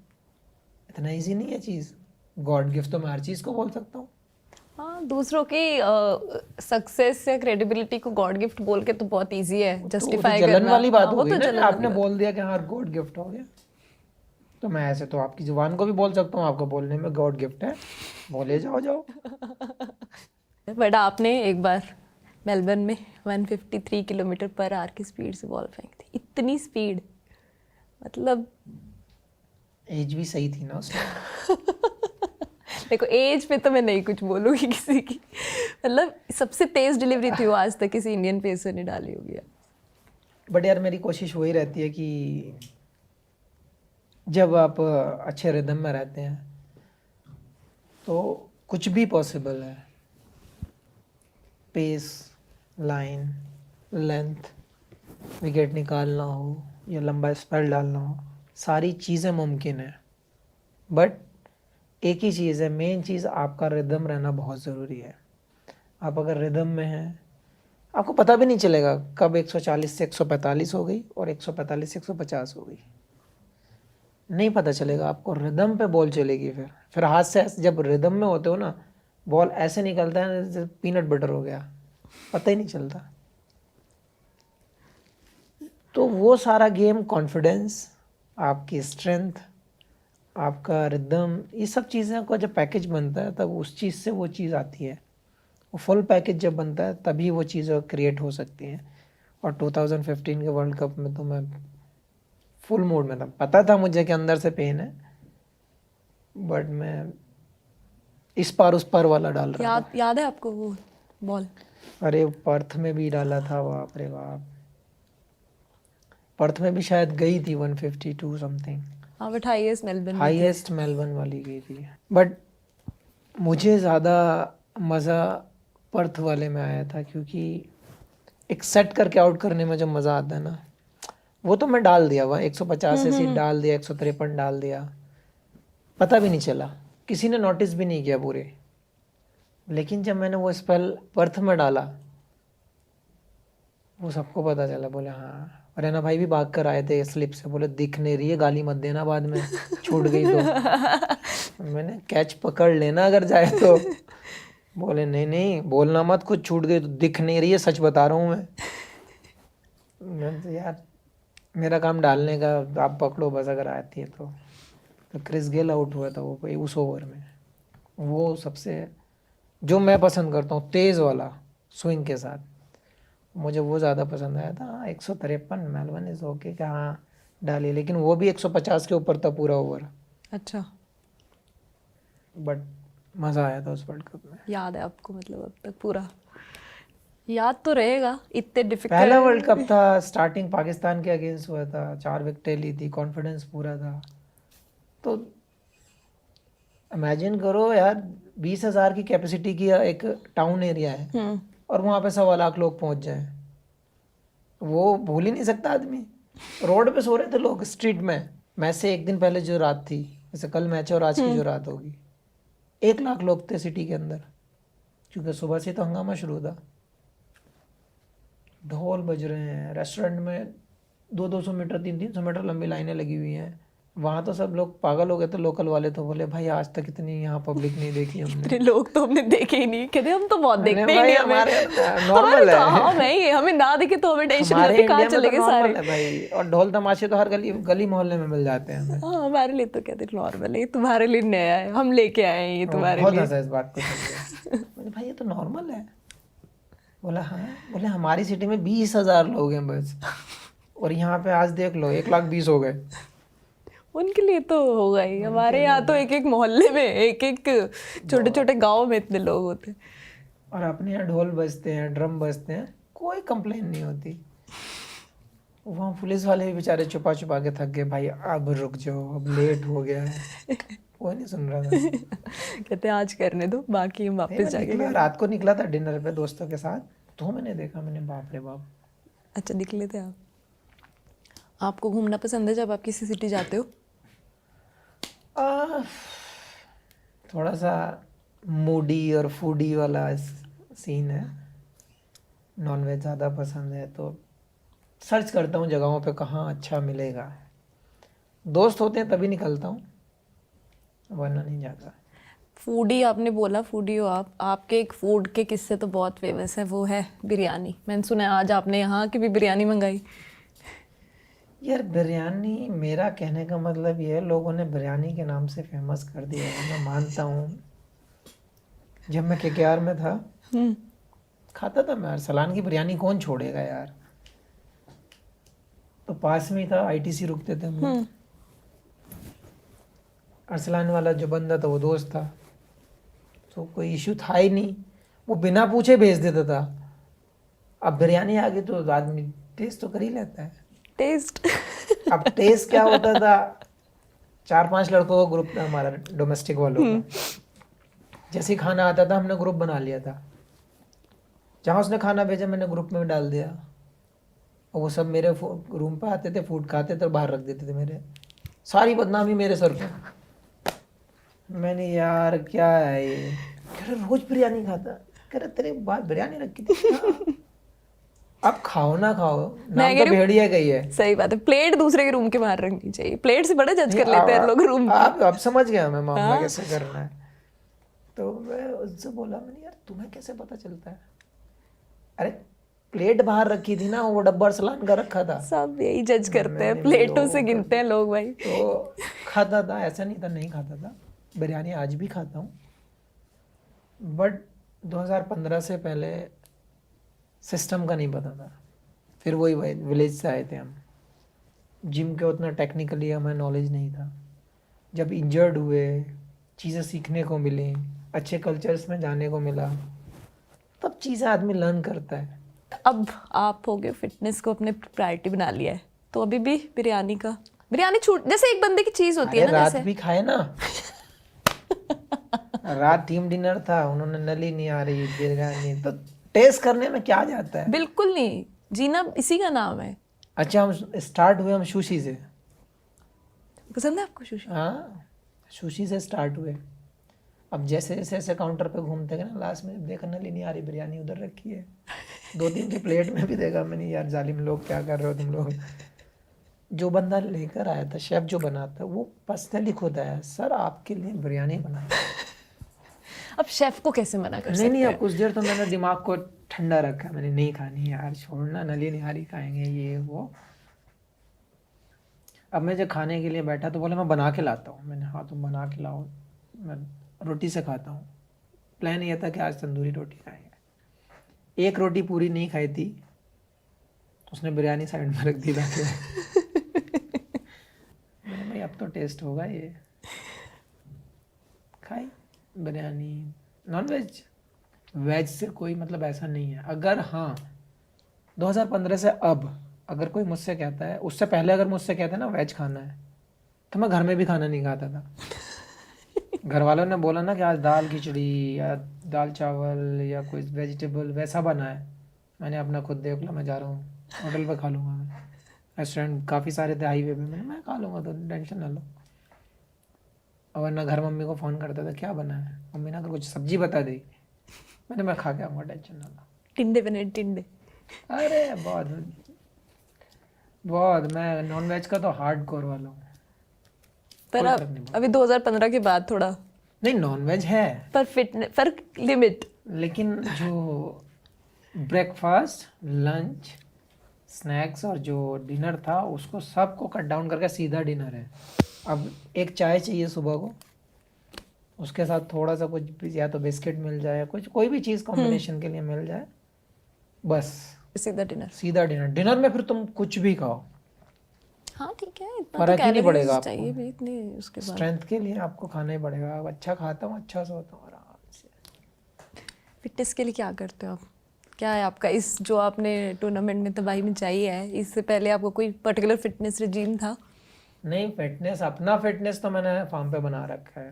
इतना ईजी नहीं है चीज़। गॉड गिफ्ट तो मैं हर चीज़ को बोल सकता हूँ। हाँ, दूसरों की सक्सेस या क्रेडिबिलिटी को गॉड गिफ्ट बोल के तो बहुत इजी है तो जस्टिफाई जलन करना। वाली बात हाँ, हो वो गई तो ना कि जलन आपने वाली बात। बोल दिया कि हाँ गॉड गिफ्ट हो गया। तो मैं ऐसे तो आपकी जुबान को भी बोल सकता हूँ, आपको बोलने में गॉड गिफ्ट है, बोले जाओ जाओ। बट आपने एक बार मेलबर्न में 153 किलोमीटर पर आवर की स्पीड से बॉल फेंक थी, इतनी स्पीड, मतलब एज भी सही थी ना उस टाइम। देखो एज पे तो मैं नहीं कुछ बोलूँगी किसी की, मतलब सबसे तेज डिलीवरी थी वो आज तक किसी इंडियन पेसर ने डाली होगी। बट यार मेरी कोशिश वही रहती है कि जब आप अच्छे रिदम में रहते हैं तो कुछ भी पॉसिबल है। पेस, लाइन, लेंथ, विकेट निकालना हो या लंबा स्पेल डालना हो, सारी चीज़ें मुमकिन है। बट एक ही चीज़ है, मेन चीज़ आपका रिदम रहना बहुत ज़रूरी है। आप अगर रिदम में हैं, आपको पता भी नहीं चलेगा कब 140 से 145 हो गई और 145 से 150 हो गई, नहीं पता चलेगा आपको। रिदम पे बॉल चलेगी, फिर हाथ से जब रिदम में होते हो ना, बॉल ऐसे निकलता है जैसे पीनट बटर हो गया, पता ही नहीं चलता। तो वो सारा गेम कॉन्फिडेंस, आपकी स्ट्रेंथ, आपका रिदम, ये सब चीज़ें का जब पैकेज बनता है तब उस चीज़ से वो चीज़ आती है। वो फुल पैकेज जब बनता है तभी वो चीज़ें क्रिएट हो सकती हैं। और 2015 के वर्ल्ड कप में तो मैं फुल मूड में था, पता था मुझे कि अंदर से पेन है, बट मैं इस पार उस पार वाला डाल रहा था। याद है आपको वो बॉल? अरे पर्थ में भी डाला था, बाप रे बाप, पर्थ में भी शायद गई थी 152 समथिंग, हाँ बट हाईएस्ट मेलबर्न वाली गई थी। बट मुझे ज़्यादा मज़ा पर्थ वाले में आया था, क्योंकि एक सेट करके आउट करने में जो मज़ा आता है ना, वो तो मैं डाल दिया, वह 150 ऐसे डाल दिया, 153 डाल दिया, पता भी नहीं चला, किसी ने नोटिस भी नहीं किया पूरे। लेकिन जब मैंने वो स्पेल पर्थ में डाला, वो सबको पता चला, बोले हाँ। रैना भाई भी भाग कर आए थे स्लिप से, बोले दिख नहीं रही है, गाली मत देना बाद में छूट गई तो। मैंने कैच पकड़ लेना अगर जाए तो। बोले नहीं नहीं बोलना मत, कुछ छूट गई तो, दिख नहीं रही है, सच बता रहा हूँ मैं तो यार मेरा काम डालने का, आप पकड़ो बस अगर आती है तो। क्रिस गेल आउट हुआ था वो उस ओवर में। वो सबसे जो मैं पसंद करता हूँ तेज़ वाला स्विंग के साथ, मुझे वो ज़्यादा पसंद आया था। 153 मेलबर्न इज ओके कि हाँ डाली, लेकिन वो भी 150 के ऊपर था पूरा ओवर। अच्छा, बट मज़ा आया था उस वर्ल्ड कप में। याद है आपको, मतलब अब तक पूरा याद तो रहेगा, इतने डिफिकल्ट। पहला वर्ल्ड कप था, स्टार्टिंग पाकिस्तान के अगेंस्ट हुआ था, 4 विकेटें ली थी, कॉन्फिडेंस पूरा था। तो इमेजिन करो यार, 20,000 की कैपेसिटी की एक टाउन एरिया है और वहाँ पे 1.25 लाख लोग पहुँच जाए, वो भूल ही नहीं सकता आदमी। रोड पे सो रहे थे लोग स्ट्रीट में। मैच से एक दिन पहले जो रात थी, जैसे कल मैच है और आज की जो रात होगी, 1 लाख लोग थे सिटी के अंदर, क्योंकि सुबह से तो हंगामा शुरू था। ढोल बज रहे हैं, रेस्टोरेंट में 200-200 मीटर 300-300 मीटर लंबी लाइनें लगी हुई हैं। वहाँ तो सब लोग पागल हो गए थे, लोकल वाले तो बोले भाई आज तक इतनी यहाँ पब्लिक नहीं देखी हमने। इतने लोग तो हमने देखे ही नहीं, कहते हम तो बहुत अरे देखते ही भाई नहीं, हमें हमारे नॉर्मल तो है, हाँ नहीं, हमें ना दिखे तो हमें टेंशन हमारे होती है, कहाँ इंडिया में चले तो गए सारे। नॉर्मल है भाई। और ढोल तमाशे तो हर गली गली मोहल्ले में मिल जाते हैं हमें। हाँ हमारे लिए तो कहते नॉर्मल है, ये तुम्हारे लिए नया है, हम लेके आए हैं ये तुम्हारे बहुत लिए। हंसा इस बात को सुन के। मैंने भाई ये तो नॉर्मल है। बोला हाँ, बोले हमारी सिटी में 20,000 लोग हैं बस, और यहाँ पे आज देख लो 1,20,000 हो गए। उनके लिए तो होगा ही, हमारे यहाँ तो एक एक मोहल्ले में, एक एक छोटे छोटे गांव में इतने लोग होते हैं। और अपने यहाँ ढोल बजते हैं, ड्रम बजते हैं, कोई कंप्लेन नहीं होती। वहाँ पुलिस वाले भी बेचारे छुपा छुपा के थक गए, भाई अब रुक जाओ, अब लेट हो गया है। कोई नहीं सुन रहा था। कहते आज करने दो, बाकी हम वापस जाके रात को निकला था डिनर पे दोस्तों के साथ, तो मैंने देखा, मैंने बाप रे बाप। अच्छा निकले थे आप? आपको घूमना पसंद है जब आप किसी सिटी जाते हो? थोड़ा सा मूडी और फूडी वाला सीन है। नॉनवेज ज़्यादा पसंद है तो सर्च करता हूँ जगहों पे कहाँ अच्छा मिलेगा। दोस्त होते हैं तभी निकलता हूँ, वरना नहीं जाता। फूडी आपने बोला, फूडी हो आप, आपके एक फूड के किस्से तो बहुत फेमस है, वो है बिरयानी। मैंने सुना है आज आपने यहाँ की भी बिरयानी मंगाई। यार बिरयानी, मेरा कहने का मतलब ये है, लोगों ने बिरयानी के नाम से फेमस कर दिया है, मैं मानता हूँ। जब मैं केकेआर में था खाता था मैं, अरसलान की बिरयानी कौन छोड़ेगा यार। तो पास में ही था, आईटीसी रुकते थे हम लोग। अरसलान वाला जो बंदा था वो दोस्त था, तो कोई इशू था ही नहीं, वो बिना पूछे भेज देता था। अब बिरयानी आ गई तो आदमी टेस्ट तो कर ही लेता है। टेस्ट अब टेस्ट क्या होता था, 4-5 लड़कों का ग्रुप था हमारा, डोमेस्टिक वालों का। जैसे ही खाना आता था हमने ग्रुप बना लिया था, जहाँ उसने खाना भेजा मैंने ग्रुप में डाल दिया, और वो सब मेरे रूम पे आते थे, फूड खाते थे और बाहर रख देते थे, मेरे सारी बदनामी मेरे सर पे। मैंने यार क्या है ये, कह रहे रोज बिरयानी खाता, कह रहे तेरे बाहर बिरयानी रखी थी। हाँ। अब खाओ ना खाओ, मैं नाम कह तो रही हूँ, भेड़िया का ही है। सही बात है, प्लेट दूसरे के रूम के बाहर रखनी चाहिए, प्लेट से बड़ा जज नहीं कर लेते हैं लोग रूम की। आप समझ गया मैं मामला हाँ। कैसे करना है। तो मैं उससे बोला, मैंने यार तुम्हें कैसे पता चलता है? अरे प्लेट बाहर रखी थी ना, वो डब्बा सलान का रखा था। सब यही जज करते हैं, मैंने भी प्लेटों से वो कर गिनते हैं लोग भाई। तो खाता था, ऐसा नहीं था नहीं खाता था, बिरयानी आज भी खाता हूँ, बट 2015 से पहले सिस्टम का नहीं पता था। फिर वही विलेज से आए थे हम, जिम के उतना टेक्निकली हमें नॉलेज नहीं था। जब इंजर्ड हुए, चीज़ें सीखने को मिली, अच्छे कल्चर्स में जाने को मिला, तब चीज़ें आदमी लर्न करता है। अब आप हो गए फिटनेस को अपने प्रायोरिटी बना लिया है, तो अभी भी बिरयानी छूट, जैसे एक बंदे की चीज होती अरे है ना, रात जैसे भी खाए ना। रात टीम डिनर था, उन्होंने नली नहीं आ रही बिरयानी, तो टेस्ट करने में क्या जाता है। बिल्कुल नहीं, जीना इसी का नाम है। अच्छा हम स्टार्ट हुए हम सुशी से। पसंद है आपको सुशी? हाँ सुशी से स्टार्ट हुए। अब जैसे जैसे ऐसे काउंटर पे घूमते गए ना, लास्ट में जब देखा नली नहीं आ रही, बिरयानी उधर रखी है, 2-3 की प्लेट में भी देखा मैंने, यार जालिम लोग क्या कर रहे हो तुम लोग। जो बंदा लेकर आया था, शेफ जो बनाता है, वो पर्सनली खुद आया, सर आपके लिए बिरयानी बनाई। अब शेफ को कैसे मना कर नहीं सकते नहीं, अब हैं? कुछ देर तो मैंने दिमाग को ठंडा रखा, मैंने नहीं खानी यार, छोड़ना, नली निहारी खाएंगे ये वो। अब मैं जब खाने के लिए बैठा तो बोला मैं बना के लाता हूँ। मैंने हाँ तुम बना के लाओ, मैं रोटी से खाता हूँ। प्लान ये था कि आज तंदूरी रोटी खाएंगे। एक रोटी पूरी नहीं खाई थी, उसने बिरयानी साइड में रख दी ला के। मैंने भाई अब तो टेस्ट होगा ये, खाई बिरयानी। नॉन वेज वेज से कोई मतलब ऐसा नहीं है। अगर हाँ 2015 से अब अगर कोई मुझसे कहता है, उससे पहले अगर मुझसे कहता है ना वेज खाना है, तो मैं घर में भी खाना नहीं खाता था। घर वालों ने बोला ना कि आज दाल खिचड़ी या दाल चावल या कोई वेजिटेबल वैसा बना है, मैंने अपना खुद देख लो, मैं जा रहा हूँ होटल पे खा लूँगा। मैं रेस्टोरेंट काफ़ी सारे थे हाईवे पे, मैं खा लूँगा, तो टेंशन ना लो। और वरना घर मम्मी को फ़ोन करता था क्या बना है, मम्मी ने अगर कुछ सब्जी बता दी, मैं खा के आऊँगा, टेंशन ना लो। टिंडे बने टिंडे। अरे बहुत बहुत, मैं नॉन वेज का तो हार्ड कोर वाला हूँ। पर कोई अब फर्क नहीं पड़ता। अभी 2015 के बाद थोड़ा, नहीं नॉन वेज है, पर फिटनेस पर लिमिट। लेकिन जो ब्रेकफास्ट लंच स्नैक्स और जो डिनर था उसको सबको कट डाउन करके सीधा डिनर है। अब एक चाय चाहिए सुबह को, उसके साथ थोड़ा सा कुछ भी, या तो बिस्किट मिल जाए, कुछ कोई भी चीज़ कॉम्बिनेशन के लिए मिल जाए, बस सीधा डिनर। सीधा डिनर। डिनर में फिर तुम कुछ भी खाओ, हाँ ठीक है, इतना तो फर्क ही नहीं पड़ेगा कैलोरीज आपको। चाहिए भी इतनी, उसके बाद स्ट्रेंथ के लिए आपको खाना ही पड़ेगा। अब अच्छा खाता हूँ, अच्छा सोता हूँ आराम से। फिटनेस के लिए क्या करते हो आप? क्या है आपका, इस जो आपने टूर्नामेंट में तबाही मचाई है, इससे पहले आपको कोई पर्टिकुलर फिटनेस रिजीम था? नहीं फिटनेस, अपना फिटनेस तो मैंने फार्म पे बना रखा है,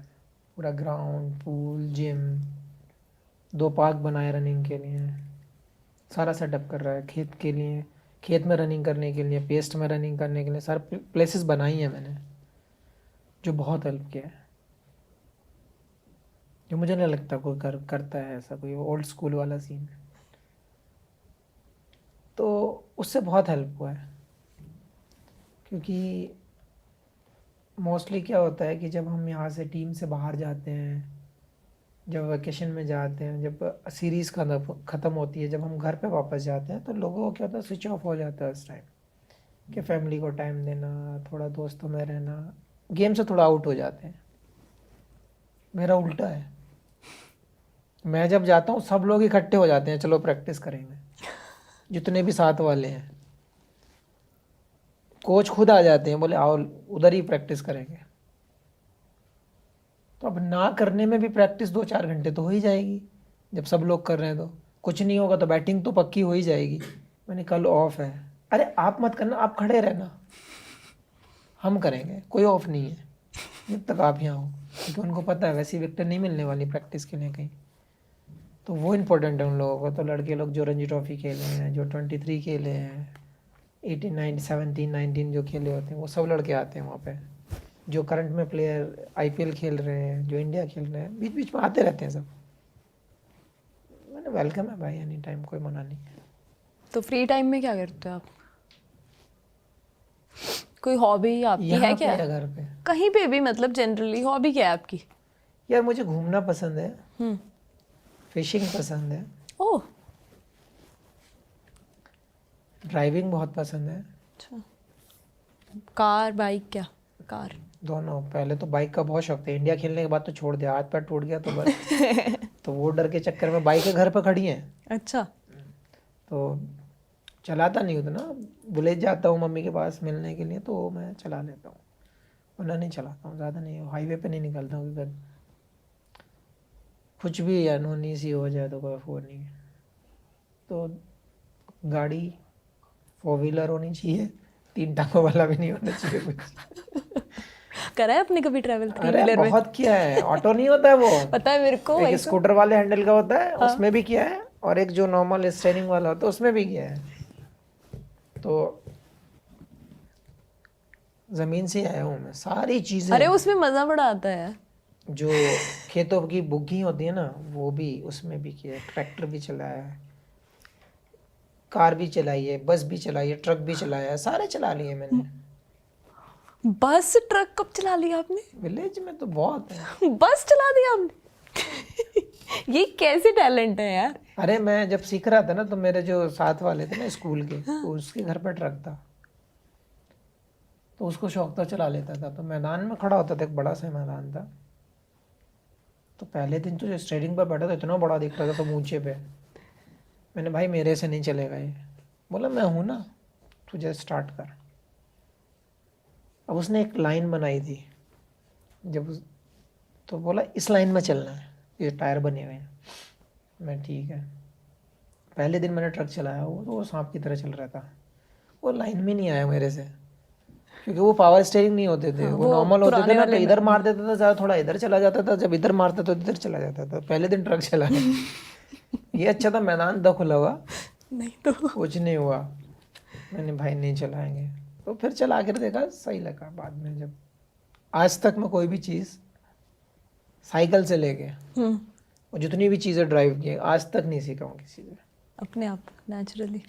पूरा ग्राउंड पूल जिम, 2 पार्क बनाए रनिंग के लिए, सारा सेटअप कर रहा है। खेत के लिए, खेत में रनिंग करने के लिए, पेस्ट में रनिंग करने के लिए, सारे प्लेसेस बनाई हैं मैंने, जो बहुत हेल्प किया है। जो मुझे नहीं लगता कोई करता है ऐसा, कोई ओल्ड स्कूल वाला सीन, तो उससे बहुत हेल्प हुआ है। क्योंकि मोस्टली क्या होता है कि जब हम यहाँ से टीम से बाहर जाते हैं, जब वेकेशन में जाते हैं, जब सीरीज़ ख़त्म होती है, जब हम घर पे वापस जाते हैं, तो लोगों को क्या होता है, स्विच ऑफ हो जाता है उस टाइम, कि फैमिली को टाइम देना, थोड़ा दोस्तों में रहना, गेम से थोड़ा आउट हो जाते हैं। मेरा उल्टा है, मैं जब जाता हूँ सब लोग इकट्ठे हो जाते हैं, चलो प्रैक्टिस करेंगे, जितने भी साथ वाले हैं। कोच खुद आ जाते हैं, बोले आओ उधर ही प्रैक्टिस करेंगे। तो अब ना करने में भी प्रैक्टिस 2-4 घंटे तो हो ही जाएगी, जब सब लोग कर रहे हैं तो। कुछ नहीं होगा तो बैटिंग तो पक्की हो ही जाएगी। मैंने कल ऑफ है, अरे आप मत करना, आप खड़े रहना, हम करेंगे, कोई ऑफ नहीं है जब तक आप यहाँ हो। क्योंकि उनको पता है वैसी विकेट नहीं मिलने वाली प्रैक्टिस के लिए कहीं। तो वो इम्पोर्टेंट है उन लोगों को। तो लड़के लोग जो रणजी ट्रॉफी खेले हैं, जो 23 खेले हैं, 18 19 17 19 जो खेले होते हैं, वो सब लड़के आते हैं वहाँ पे। जो करंट में प्लेयर आईपीएल खेल रहे हैं, जो इंडिया खेल रहे हैं, बीच बीच में आते रहते हैं सब। मैंने वेलकम है भाई, एनी टाइम, कोई मना नहीं है। तो फ्री टाइम में क्या करते हो आप? कोई हॉबी आपकी है यहाँ पे क्या? या घर पे? कहीं पे भी, मतलब जनरली हॉबी क्या है आपकी? यार मुझे घूमना पसंद है, हम्म। फिशिंग पसंद है, ओह, ड्राइविंग बहुत पसंद है। अच्छा। कार, बाइक, क्या? कार। दोनों। पहले तो बाइक का बहुत शौक था, इंडिया खेलने के बाद तो छोड़ दिया, हाथ पैर टूट गया तो बस। तो वो डर के चक्कर में बाइकें घर पर खड़ी हैं, अच्छा। तो चलाता नहीं उतना। विलेज जाता हूँ मम्मी के पास मिलने के लिए तो मैं चला लेता हूँ, वरना नहीं चलाता हूँ, ज़्यादा नहीं। हाईवे पे नहीं निकलता हूँ क्योंकि कुछ भी अनहोनी सी हो जाए तो कोई वो नहीं है। तो गाड़ी 4 व्हीलर होनी चाहिए, 3 टांगों वाला भी नहीं होना चाहिए कुछ। करा है आपने कभी ट्रैवल थ्री अरे व्हीलर में? बहुत किया है। ऑटो नहीं होता है वो, पता है मेरे को, एक वही तो। स्कूटर वाले हैंडल का होता है, हाँ। उसमें भी किया है, और एक जो नॉर्मल स्टेयरिंग वाला होता है उसमें भी किया है। तो जमीन से आया हूँ मैं, सारी चीजें। अरे उसमें मजा बड़ा आता है यार। जो खेतों की बुग्गी होती है ना, वो भी, उसमें भी किया है। ट्रैक्टर भी चलाया है, कार भी चलाई है, बस भी चलाई है, ट्रक भी चलाया है, सारे चला लिए मैंने। बस ट्रक कब चला लिया आपने? विलेज में तो बहुत है। बस चला दिया आपने? ये कैसे टैलेंट है यार? अरे मैं जब सीख रहा था ना, तो मेरे जो साथ वाले थे ना स्कूल के, तो उसके घर पर ट्रक था, तो उसको शौक था, चला लेता था। तो मैदान में खड़ा होता था, एक बड़ा सा मैदान था। तो पहले दिन तो जो स्टेयरिंग पर बैठा था, इतना बड़ा दिख रहा था सब ऊंचे पे। मैंने, भाई मेरे से नहीं चलेगा ये। बोला, मैं हूं ना, तुझे स्टार्ट कर। अब उसने एक लाइन बनाई थी, तो बोला इस लाइन में चलना है, ये टायर बने हुए हैं। मैं, ठीक है। पहले दिन मैंने ट्रक चलाया, वो सांप की तरह चल रहा था। वो लाइन में नहीं आया मेरे से, क्योंकि वो पावर स्टेयरिंग नहीं होते थे। हाँ, वो वो नॉर्मल होते थे पुराने ना, तो वाले में। इधर मार देता था ज़्यादा, थोड़ा इधर चला जाता था, जब इधर मारता तो इधर चला जाता था। पहले दिन ट्रक चलाया। ये अच्छा था, मैदान था खुला हुआ, नहीं तो। कुछ नहीं हुआ। मैंने, भाई नहीं चलाएंगे। तो फिर चला कर देखा, सही लगा बाद में। जब आज तक मैं कोई भी चीज़, साइकिल से लेके और जितनी भी चीज़ें ड्राइव की, आज तक नहीं सीखा हूँ किसी से। अपने आप नेचुरली।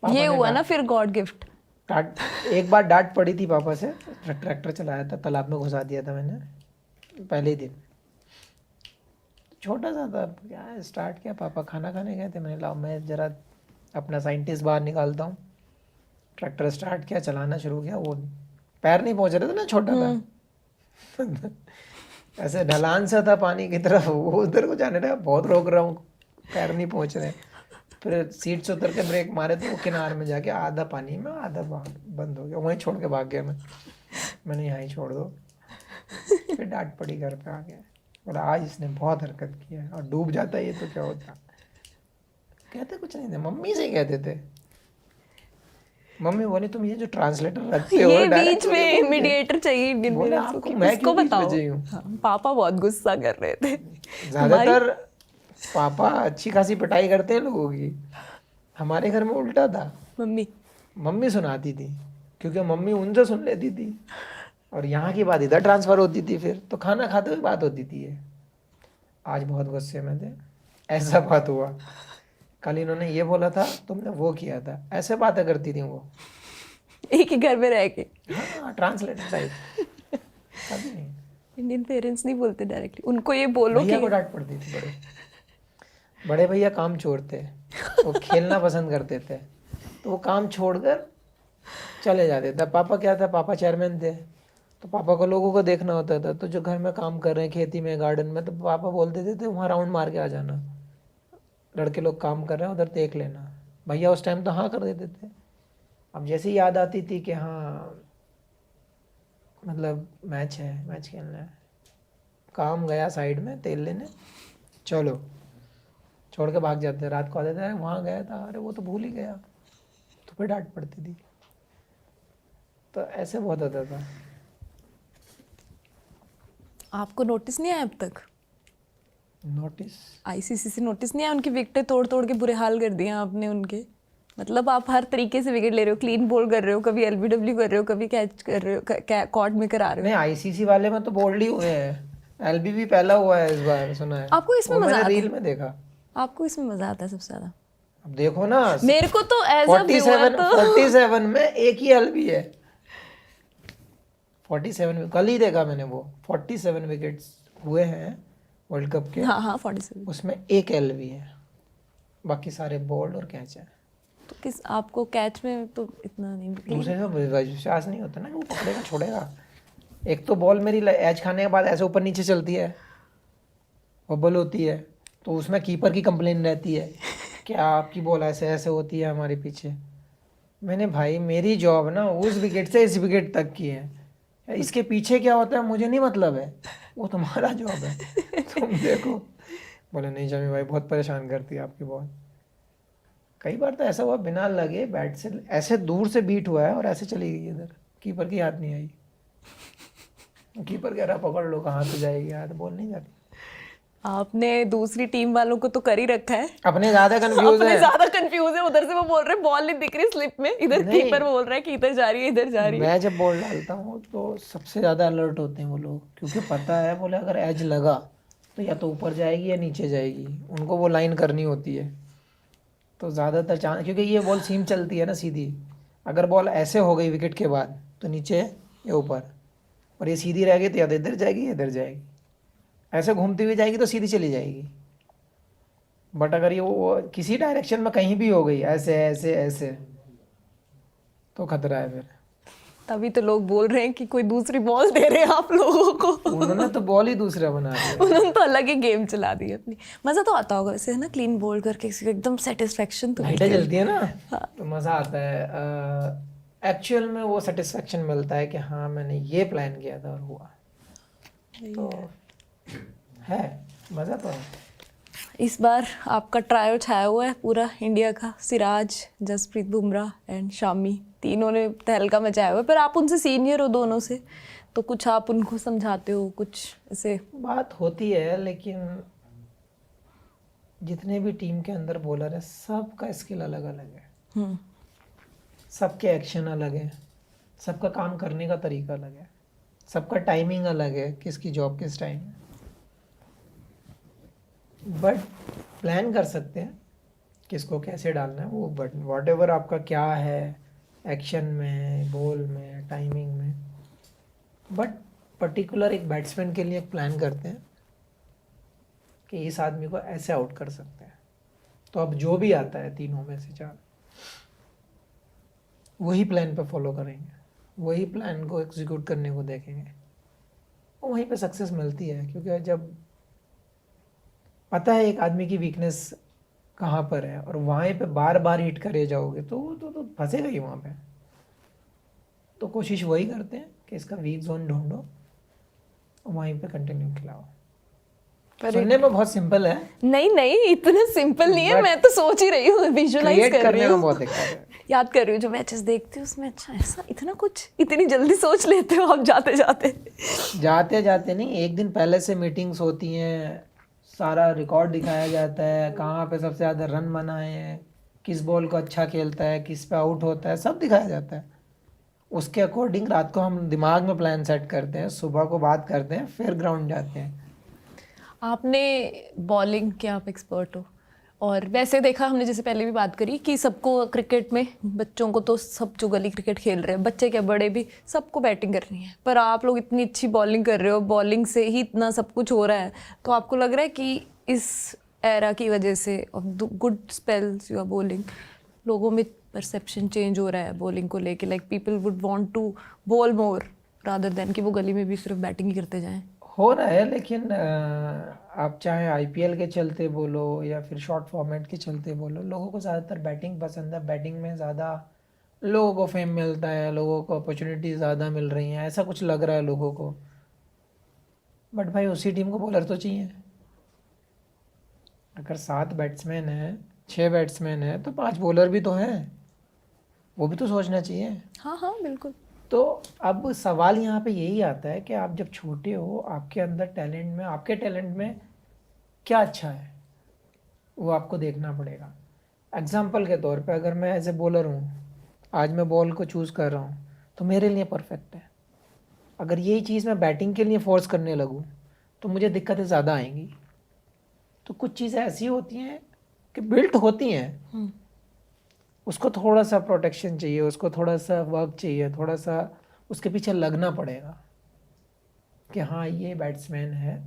पापा ये ने हुआ ना फिर गॉड गिफ्ट। एक बार डांट पड़ी थी पापा से। ट्रैक्टर चलाया था, तालाब में घुसा दिया था मैंने पहले ही दिन। छोटा सा था, क्या स्टार्ट किया, पापा खाना खाने गए थे, मैंने, लाओ मैं ज़रा अपना साइंटिस्ट बाहर निकालता हूँ। ट्रैक्टर स्टार्ट किया, चलाना शुरू किया। वो पैर नहीं पहुंच रहे थे ना, छोटा था। ऐसे ढलान सा था पानी की तरफ, वो उधर को जाने लगा, बहुत रोक रहा हूँ, पैर नहीं पहुंच रहे। फिर सीट से उतर के ब्रेक मारे तो वो किनार में जाके आधा पानी में, आधा बंद हो गया। वहीं छोड़ के भाग गया मैंने यहाँ ही छोड़ दो। फिर डांट पड़ी घर पे आके। बोला, आज इसने बहुत हरकत की है, और डूब जाता ये तो क्या होता। कहते कुछ नहीं थे, मम्मी से कहते थे। मम्मी बोली, तुम ये जो ट्रांसलेटर रखते हो ये डायरेक्ट बीच मुझे में बोलते। मीडिएटर चाहिए इंडियन बोले, पेरेंट्स को आपको कि मैं उसको क्यों बीच में बताओ। चाहिए हूँ? हाँ, पापा बहुत गुस्सा कर रहे थे। ज्यादातर पापा अच्छी खासी पिटाई करते हैं लोगों की, हमारे घर में उल्टा था। मम्मी। मम्मी सुनाती थी, क्योंकि मम्मी उनसे सुन लेती थी, और यहाँ की बात इधर ट्रांसफर होती थी। फिर तो खाना खाते हुए बात होती थी ये। आज बहुत गुस्से में थे, ऐसा बात हुआ, कल इन्होंने ये बोला था, तुमने वो किया था, ऐसे बातें करती थी वो। एक ही घर में रह के। हाँ, ट्रांसलेटर टाइप। कभी नहीं। इंडियन पेरेंट्स नहीं बोलते डायरेक्टली, उनको ये बोलो भैया कि को डांट पड़ती थी। बड़े बड़े भैया काम चोर थे, वो खेलना पसंद करते थे, तो वो काम छोड़कर चले जाते थे। पापा क्या था, पापा चेयरमैन थे, तो पापा को लोगों को देखना होता था। तो जो घर में काम कर रहे हैं, खेती में, गार्डन में, तो पापा बोल देते थे, वहाँ राउंड मार के आ जाना, लड़के लोग काम कर रहे हैं, उधर देख लेना। भैया उस टाइम तो हाँ कर देते थे। अब जैसे ही याद आती थी कि हाँ, मतलब मैच है, मैच खेलना है, काम गया साइड में तेल लेने, चलो, छोड़ के भाग जाते। रात को आते थे, वहाँ गया था, अरे वो तो भूल ही गया, तो फिर डांट पड़ती थी। तो ऐसे बहुत होता था। आपको नोटिस नहीं आया अब तक? नोटिस आईसीसी से नोटिस नहीं आया? उनकी विकेटें तोड़ तोड़ के बुरे हाल कर दिए आपने उनके। मतलब आप हर तरीके से विकेट ले रहे हो, क्लीन बोल कर रहे हो, कभी एलबीडब्ल्यू कर रहे हो, कभी कैच कर रहे हो, कॉर्ड में करा रहे हो। नहीं, आईसीसी वाले में तो बोल्ड ही हुए हैं, एलबी भी पहला हुआ है इस बार, सुना है। आपको इसमें वो मजा मैंने आता रील है? में देखा। आपको इसमें मजा आता है सबसे ज्यादा? अब देखो ना, मेरे को तो एज अ व्यूअर 47 में एक ही एलबी है। 47 में कल ही देखा मैंने, वो 47 विकेट्स हुए हैं वर्ल्ड कप के, हाँ हाँ 47। उसमें एक एलबी है, बाकी सारे बोल्ड और कैच है। तो किस आपको कैच में तो इतना नहीं दूसरे का विश्वास नहीं होता ना कि वो पकड़ेगा छोड़ेगा। एक तो बॉल मेरी एज खाने के बाद ऐसे ऊपर नीचे चलती है, बबल होती है, तो उसमें कीपर की कंप्लेन रहती है कि आपकी बॉल ऐसे ऐसे होती है हमारे पीछे। मैंने भाई मेरी जॉब ना उस विकेट से इस विकेट तक की है, इसके पीछे क्या होता है मुझे नहीं मतलब है, वो तुम्हारा जॉब है, तुम देखो। बोले नहीं जमी भाई, बहुत परेशान करती है आपकी बॉल। कई बार तो ऐसा हुआ बिना लगे बैट से ऐसे दूर से बीट हुआ है और ऐसे चली गई इधर, कीपर की याद नहीं आई। कीपर कह रहा पकड़ लो, कहाँ से जाएगी याद, बॉल नहीं जाती। आपने दूसरी टीम वालों को तो कर ही रखा है, अपने ज्यादा कंफ्यूज अपने है। ज्यादा कंफ्यूज है। उधर से वो बोल रहे बॉल नहीं दिख रही स्लिप में, इधर नहीं। कीपर बोल रहा है कि इधर जा रही है, इधर जा रही है। मैं जब बॉल डालता हूँ तो सबसे ज्यादा अलर्ट होते हैं वो लोग, क्योंकि पता है बोले अगर एज लगा तो या तो ऊपर जाएगी या नीचे जाएगी, उनको वो लाइन करनी होती है। तो ज़्यादातर चांस, क्योंकि ये बॉल सीम चलती है ना सीधी, अगर बॉल ऐसे हो गई विकेट के बाद तो नीचे या ऊपर, और ये सीधी रह गई तो या तो इधर जाएगी या इधर जाएगी, ऐसे घूमती हुई जाएगी तो सीधी चली जाएगी। बट अगर ये वो किसी डायरेक्शन में कहीं भी हो गई ऐसे ऐसे ऐसे, तो खतरा है फिर। तभी तो लोग बोल रहे हैं कि कोई दूसरी बॉल दे रहे हैं आप लोगों को। उन्होंने तो बॉल ही दूसरा बना दिया। उन्होंने तो अलग ही गेम चला दी अपनी। मजा तो आता होगा वैसे, है ना, क्लीन बोल्ड करके किसी को एकदम सेटिस्फेक्शन तो लाइटें जलती है ना, तो मज़ा आता है। एक्चुअल में वो सेटिस्फेक्शन मिलता है कि हाँ मैंने ये प्लान किया था और हुआ, तो है मज़ा तो है। इस बार आपका ट्रायो छाया हुआ है पूरा इंडिया का। सिराज, जसप्रीत बुमराह एंड शामी, तीनों ने तहलका मचाया हुआ है। पर आप उनसे सीनियर हो दोनों से, तो कुछ आप उनको समझाते हो, कुछ ऐसे? बात होती है, लेकिन जितने भी टीम के अंदर बॉलर है सबका स्किल अलग अलग है, सबके एक्शन अलग है, सबका काम करने का तरीका अलग है, सबका टाइमिंग अलग है, किसकी जॉब किस टाइम है। बट प्लान कर सकते हैं किसको कैसे डालना है वो, बट वॉट एवर आपका क्या है एक्शन में, बॉल में, टाइमिंग में, बट पर्टिकुलर एक बैट्समैन के लिए एक प्लान करते हैं कि इस आदमी को ऐसे आउट कर सकते हैं। तो अब जो भी आता है तीनों में से चार, वही प्लान पे फॉलो करेंगे, वही प्लान को एग्जीक्यूट करने को देखेंगे, और वहीं पे सक्सेस मिलती है। क्योंकि जब पता है एक आदमी की वीकनेस कहाँ पर है और वहाँ पे बार बार हिट करे जाओगे तो फंसेगा ही वहाँ पे। तो कोशिश वही करते हैं कि इसका वीक जोन ढूंढो और वहीं पे कंटिन्यू खिलाओ। सुनने में बहुत सिंपल है। नहीं नहीं, इतना सिंपल नहीं है। मैं तो सोच ही रही हूँ, विजुअलाइज कर रही हूँ, बहुत दिक्कत है। याद कर रही हूँ जो मैचेस देखती हूँ उसमें। अच्छा ऐसा इतना कुछ इतनी जल्दी सोच लेते हो आप जाते जाते नहीं, एक दिन पहले से मीटिंग्स होती हैं, सारा रिकॉर्ड दिखाया जाता है, कहाँ पे सबसे ज़्यादा रन बनाए हैं, किस बॉल को अच्छा खेलता है, किस पे आउट होता है, सब दिखाया जाता है। उसके अकॉर्डिंग रात को हम दिमाग में प्लान सेट करते हैं, सुबह को बात करते हैं, फिर ग्राउंड जाते हैं। आपने बॉलिंग के आप एक्सपर्ट हो, और वैसे देखा हमने जैसे पहले भी बात करी कि सबको क्रिकेट में, बच्चों को तो सब जो गली क्रिकेट खेल रहे हैं, बच्चे क्या बड़े भी, सबको बैटिंग करनी है। पर आप लोग इतनी अच्छी बॉलिंग कर रहे हो, बॉलिंग से ही इतना सब कुछ हो रहा है, तो आपको लग रहा है कि इस एरा की वजह से of good spells you are bowling, लोगों में परसेप्शन चेंज हो रहा है बॉलिंग को लेके, like people would want to bowl more rather than कि वो गली में भी सिर्फ बैटिंग ही करते जाएं? हो रहा है, लेकिन आप चाहे आईपीएल के चलते बोलो या फिर शॉर्ट फॉर्मेट के चलते बोलो, लोगों को ज़्यादातर बैटिंग पसंद है। बैटिंग में ज़्यादा लोगों को फेम मिलता है, लोगों को अपॉर्चुनिटी ज़्यादा मिल रही हैं, ऐसा कुछ लग रहा है लोगों को। बट भाई उसी टीम को बॉलर तो चाहिए। अगर 7 बैट्समैन हैं, 6 बैट्समैन हैं, तो 5 बॉलर भी तो हैं, वो भी तो सोचना चाहिए। हाँ हाँ बिल्कुल। तो अब सवाल यहाँ पे यही आता है कि आप जब छोटे हो, आपके अंदर टैलेंट में, आपके टैलेंट में क्या अच्छा है वो आपको देखना पड़ेगा। एग्जाम्पल के तौर पे अगर मैं एज ए बॉलर हूँ, आज मैं बॉल को चूज़ कर रहा हूँ तो मेरे लिए परफेक्ट है। अगर यही चीज़ मैं बैटिंग के लिए फोर्स करने लगूँ तो मुझे दिक्कतें ज़्यादा आएंगी। तो कुछ चीज़ें ऐसी होती हैं कि बिल्ट होती हैं, उसको थोड़ा सा प्रोटेक्शन चाहिए, उसको थोड़ा सा वर्क चाहिए, थोड़ा सा उसके पीछे लगना पड़ेगा कि हाँ ये बैट्समैन है,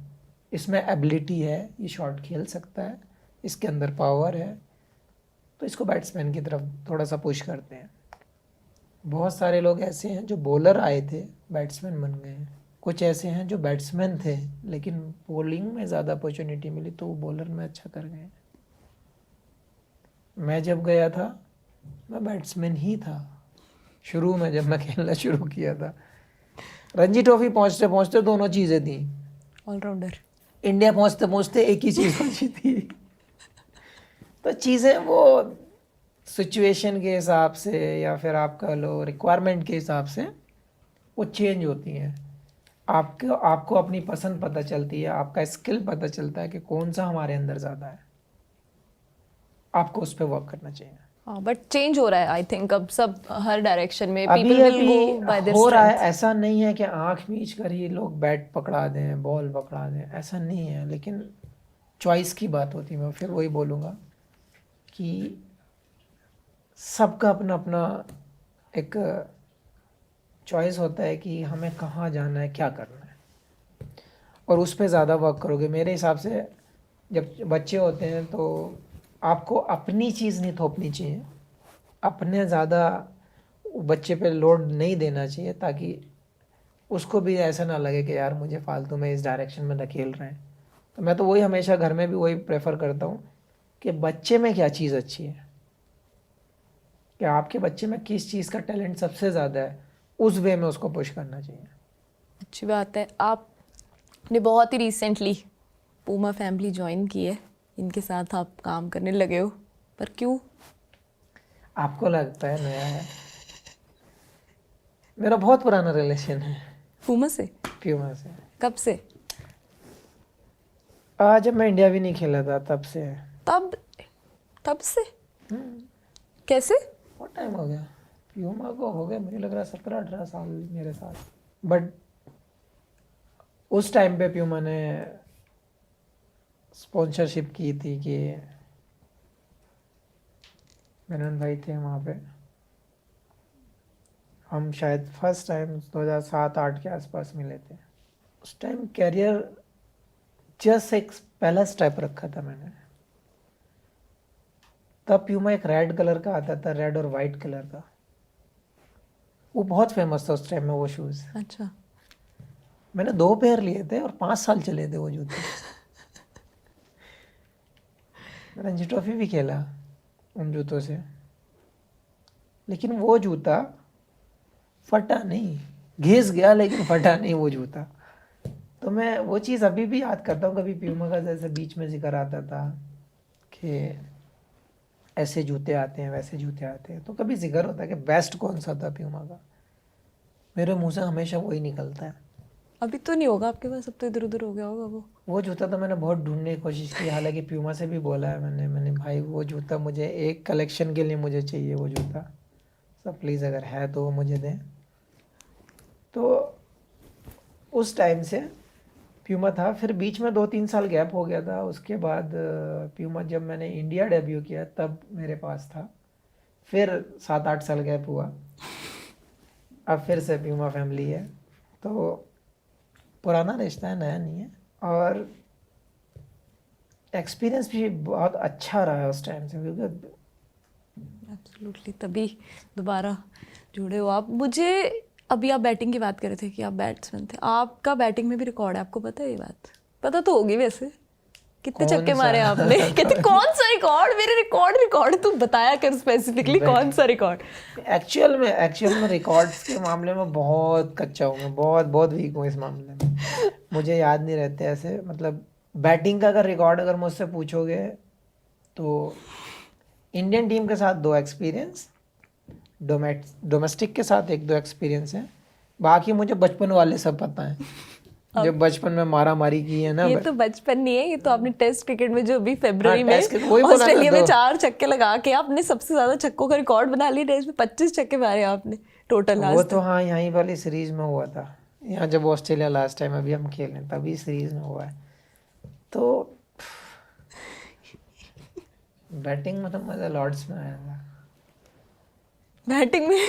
इसमें एबिलिटी है, ये शॉट खेल सकता है, इसके अंदर पावर है, तो इसको बैट्समैन की तरफ थोड़ा सा पुश करते हैं। बहुत सारे लोग ऐसे हैं जो बॉलर आए थे बैट्समैन बन गए हैं, कुछ ऐसे हैं जो बैट्समैन थे लेकिन बॉलिंग में ज़्यादा अपॉर्चुनिटी मिली तो वो बॉलर में अच्छा कर गए। मैं जब गया था मैं बैट्समैन ही था शुरू में, जब मैं खेलना शुरू किया था। रणजी ट्रॉफी पहुंचते पहुंचते दोनों चीज़ें थी, ऑलराउंडर। इंडिया पहुंचते पहुंचते एक ही चीज़ बची थी। तो चीज़ें वो सिचुएशन के हिसाब से या फिर आपका लो रिक्वायरमेंट के हिसाब से वो चेंज होती हैं। आपको अपनी पसंद पता चलती है, आपका स्किल पता चलता है कि कौन सा हमारे अंदर ज़्यादा है, आपको उस पर वर्क करना चाहिए। हाँ, बट चेंज हो रहा है आई थिंक अब सब हर डायरेक्शन में अभी पीपल विल अभी गो बाय देयर हो रहा है, स्ट्रेंथ। ऐसा नहीं है कि आंख मीच कर ही लोग बैट पकड़ा दें, बॉल पकड़ा दें, ऐसा नहीं है। लेकिन चॉइस की बात होती है, मैं फिर वही बोलूँगा कि सबका अपना अपना एक चॉइस होता है कि हमें कहाँ जाना है, क्या करना है, और उस पर ज़्यादा वर्क करोगे। मेरे हिसाब से जब बच्चे होते हैं तो आपको अपनी चीज़ नहीं थोपनी चाहिए, अपने ज़्यादा बच्चे पे लोड नहीं देना चाहिए, ताकि उसको भी ऐसा ना लगे कि यार मुझे फालतू में इस डायरेक्शन में धकेल रहे हैं। तो मैं तो वही हमेशा घर में भी वही प्रेफर करता हूँ कि बच्चे में क्या चीज़ अच्छी है, कि आपके बच्चे में किस चीज़ का टैलेंट सबसे ज़्यादा है, उस वे में उसको पुश करना चाहिए। अच्छी बात है। आपने बहुत ही रिसेंटली पूमा फैमिली ज्वाइन की है, इनके साथ आप काम करने लगे हो, पर क्यों? आपको लगता है नया है, मेरा बहुत पुराना रिलेशन है पूमा से? प्यूमा से। कब से? आज जब मैं इंडिया भी नहीं खेला था तब से है। तब से? कैसे? बहुत टाइम हो गया, प्यूमा को हो गया मुझे लग रहा है 17-18 साल मेरे साथ। बट उस टाइम पे प्यूमा ने स्पॉन्सरशिप की थी कि मेनन भाई थे वहाँ पे, हम शायद फर्स्ट टाइम 2007-8 के आसपास मिले थे। उस टाइम कैरियर जस्ट एक पहला स्टेप रखा था मैंने। तब प्यूमा एक रेड कलर का आता था, रेड और वाइट कलर का, वो बहुत फेमस था उस टाइम में वो शूज़। अच्छा। मैंने 2 पेयर लिए थे और 5 साल चले थे वो जूते। रणजी ट्रॉफी भी खेला उन जूतों से, लेकिन वो जूता फटा नहीं, घिस गया लेकिन फटा नहीं वो जूता। तो मैं वो चीज़ अभी भी याद करता हूँ। कभी प्यूमा का जैसे बीच में जिक्र आता था कि ऐसे जूते आते हैं, वैसे जूते आते हैं, तो कभी जिक्र होता है कि बेस्ट कौन सा था प्यूमा का, मेरे मुंह से हमेशा वही निकलता है। अभी तो नहीं होगा आपके पास, अब तो इधर उधर हो गया होगा वो जूता तो मैंने बहुत ढूंढने की कोशिश की, हालांकि प्यूमा से भी बोला है मैंने भाई वो जूता मुझे एक कलेक्शन के लिए मुझे चाहिए वो जूता, सब प्लीज़ अगर है तो वो मुझे दें। तो उस टाइम से प्यूमा था, फिर बीच में 2-3 साल गैप हो गया था। उसके बाद प्यूमा जब मैंने इंडिया डेब्यू किया तब मेरे पास था, फिर 7-8 साल गैप हुआ, अब फिर से प्यूमा फैमिली है। तो पुराना रिश्ता है, नया नहीं है, और एक्सपीरियंस भी बहुत अच्छा रहा है उस टाइम से, क्योंकि एब्सोल्युटली तभी दोबारा जुड़े हो आप। मुझे अभी आप बैटिंग की बात कर रहे थे कि आप बैट्समैन थे, आपका बैटिंग में भी रिकॉर्ड है, आपको पता है ये बात? पता तो होगी वैसे, कितने कौन छक्के सा? मारे आपने? कहते कौन सा रिकॉर्ड? मेरे रिकॉर्ड तू बताया कर स्पेसिफिकली, कौन सा रिकॉर्ड? एक्चुअल में रिकॉर्ड्स के मामले में बहुत कच्चा हूँ मैं, बहुत बहुत वीक हूँ इस मामले में, मुझे याद नहीं रहते ऐसे। मतलब बैटिंग का अगर रिकॉर्ड अगर मुझसे पूछोगे तो इंडियन टीम के साथ 2 एक्सपीरियंस, डोमेस्टिक के साथ 1-2 एक्सपीरियंस है, बाकी मुझे बचपन वाले सब पता है। जब बचपन में मारा मारी की है ना। ये तो बचपन नहीं है, ये तो आपने टेस्ट क्रिकेट में जो अभी फरवरी में टेस्ट क्रिकेट वही बोला ऑस्ट्रेलिया में तो। 4 छक्के लगा के आपने सबसे ज्यादा छक्कों का रिकॉर्ड बना लिया। टेस्ट में 25 छक्के मारे आपने टोटल वो आज तो हाँ यहीं वाली सीरीज में हुआ था, यहाँ जब ऑस्ट्रेलिया लास्ट टाइम अभी हम खेले तभी सीरीज में हुआ है। तो बैटिंग में तो मजा लॉर्ड्स में आया था। बैटिंग में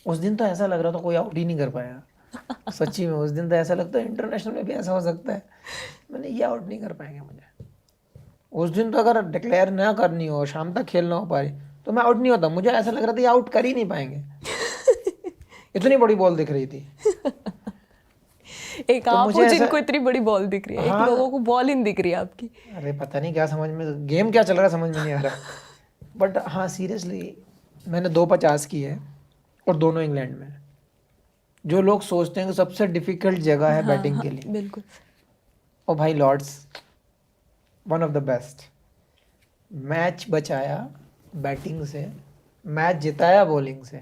उस दिन तो ऐसा लग रहा था कोई आउट ही नहीं कर पाया, सच्ची में। उस दिन तो ऐसा लगता है इंटरनेशनल में भी ऐसा हो सकता है, मैंने ये आउट नहीं कर पाएंगे मुझे। उस दिन तो अगर डिक्लेयर ना करनी हो, शाम तक खेलना हो पारी, तो मैं आउट नहीं होता। मुझे ऐसा लग रहा था ये आउट कर ही नहीं पाएंगे, इतनी बड़ी बॉल दिख रही थी। एक तो आप मुझे हो ऐसा- जिनको इतनी बड़ी बॉल दिख रही है, हाँ। एक लोगों को बॉल ही नहीं दिख रही है आपकी। अरे पता नहीं क्या समझ में, गेम क्या चल रहा है समझ में नहीं आ रहा। बट हाँ सीरियसली मैंने 250 की है और दोनों इंग्लैंड में। जो लोग सोचते हैं कि सबसे डिफिकल्ट जगह है हाँ, बैटिंग हाँ, के लिए, बिल्कुल। ओ भाई Lord's one of the best. Match बचाया बैटिंग से, मैच जिताया बॉलिंग से,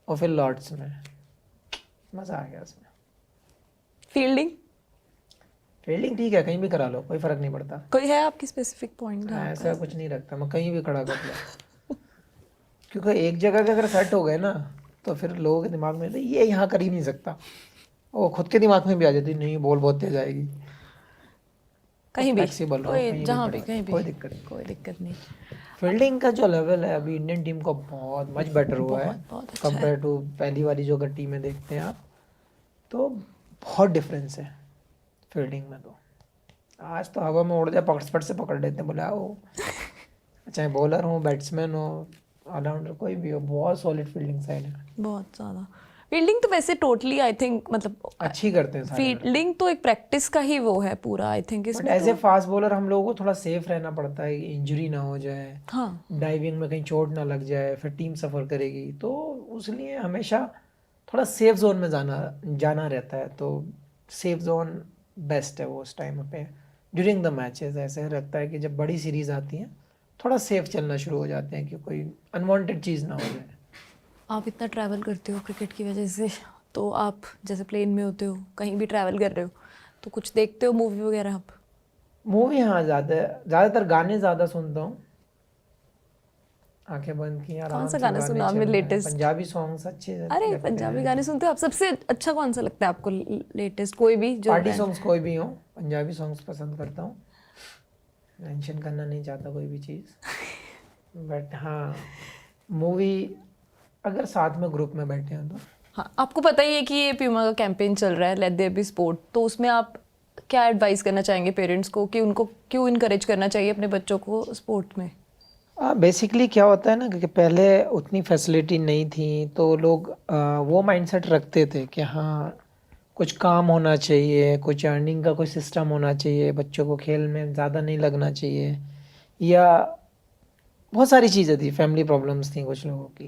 और फिर लॉर्ड्स में मज़ा आ गया उसमें। फील्डिंग फील्डिंग ठीक है, कहीं भी करा लो, कोई फ़र्क नहीं पड़ता। कोई है आपकी स्पेसिफिक पॉइंट? ऐसा कुछ नहीं रखता, मैं कहीं भी खड़ा कर लो। क्योंकि एक जगह पे अगर सेट हो गए ना, तो फिर लोगों के दिमाग में तो ये यहाँ कर ही नहीं सकता, वो खुद के दिमाग में भी आ जाती नहीं, बॉल बहुत तेज आएगी। कहीं भी, फ्लेक्सिबल रहो, कोई कहीं जहाँ भी भी, कहीं भी, कोई दिक्कत नहीं। कोई दिक्कत नहीं। फील्डिंग का जो लेवल है अभी इंडियन टीम का बहुत मच बेटर हुआ है बहुत अच्छा है। कंपेयर टू पहली वाली जो अगर टीमें देखते हैं आप, तो बहुत डिफरेंस है फील्डिंग में। तो आज तो हवा में उड़ जाए पकड़ से पकड़ लेते हैं, बोला वो चाहे बॉलर हो, बैट्समैन हो, ऑलराउंडर कोई भी हो, बहुत सॉलिड फील्डिंग साइड है। बहुत ज़्यादा फील्डिंग तो वैसे टोटली आई थिंक, मतलब अच्छी करते हैं सारे। फील्डिंग तो एक प्रैक्टिस का ही वो है पूरा, आई थिंक बट इसमें एज ए फास्ट बॉलर हम लोगों को थोड़ा सेफ रहना पड़ता है, इंजरी ना हो जाए, हाँ, डाइविंग में कहीं चोट ना लग जाए, फिर टीम सफ़र करेगी। तो उसलिए हमेशा थोड़ा सेफ जोन में जाना रहता है। तो सेफ जोन बेस्ट है वो उस टाइम पे ड्यूरिंग द मैचेस। ऐसे लगता है कि जब बड़ी सीरीज आती हैं थोड़ा सेफ चलना शुरू हो जाते हैं कि कोई अनवांटेड चीज़ ना हो जाए। आप इतना ट्रैवल करते हो क्रिकेट की वजह से, तो आप जैसे प्लेन में होते हो, कहीं भी ट्रैवल कर रहे हो, तो कुछ देखते हो मूवी वगैरह आप? मूवी हाँ ज़्यादातर गाने ज़्यादा सुनता हूँ, आंखें बंद की आराम कौन सा से गाना सुना आपने चल रहे हैं। लेटेस्ट? पंजाबी सॉन्ग्स अच्छे अरे लगते पंजाबी हैं। गाने सुनते हो आप? सबसे अच्छा कौन सा लगता है आपको लेटेस्ट? कोई भी जो पार्टी सॉन्ग्स कोई भी हो, पंजाबी सॉन्ग्स पसंद करता हूँ। मेंशन करना नहीं चाहता कोई भी चीज़, बट हाँ मूवी अगर साथ में ग्रुप में बैठे हैं तो। हाँ, आपको पता ही है कि ये प्यूमा का कैंपेन चल रहा है, लेट देयर बी स्पोर्ट, तो उसमें आप क्या एडवाइस करना चाहेंगे पेरेंट्स को कि उनको क्यों इनकरेज करना चाहिए अपने बच्चों को स्पोर्ट में? बेसिकली क्या होता है ना कि पहले उतनी फैसिलिटी नहीं थी, तो लोग वो माइंडसेट रखते थे कि हाँ कुछ काम होना चाहिए, कुछ अर्निंग का कोई सिस्टम होना चाहिए, बच्चों को खेल में ज़्यादा नहीं लगना चाहिए, या बहुत सारी चीज़ें थी, फैमिली प्रॉब्लम्स थी कुछ लोगों की।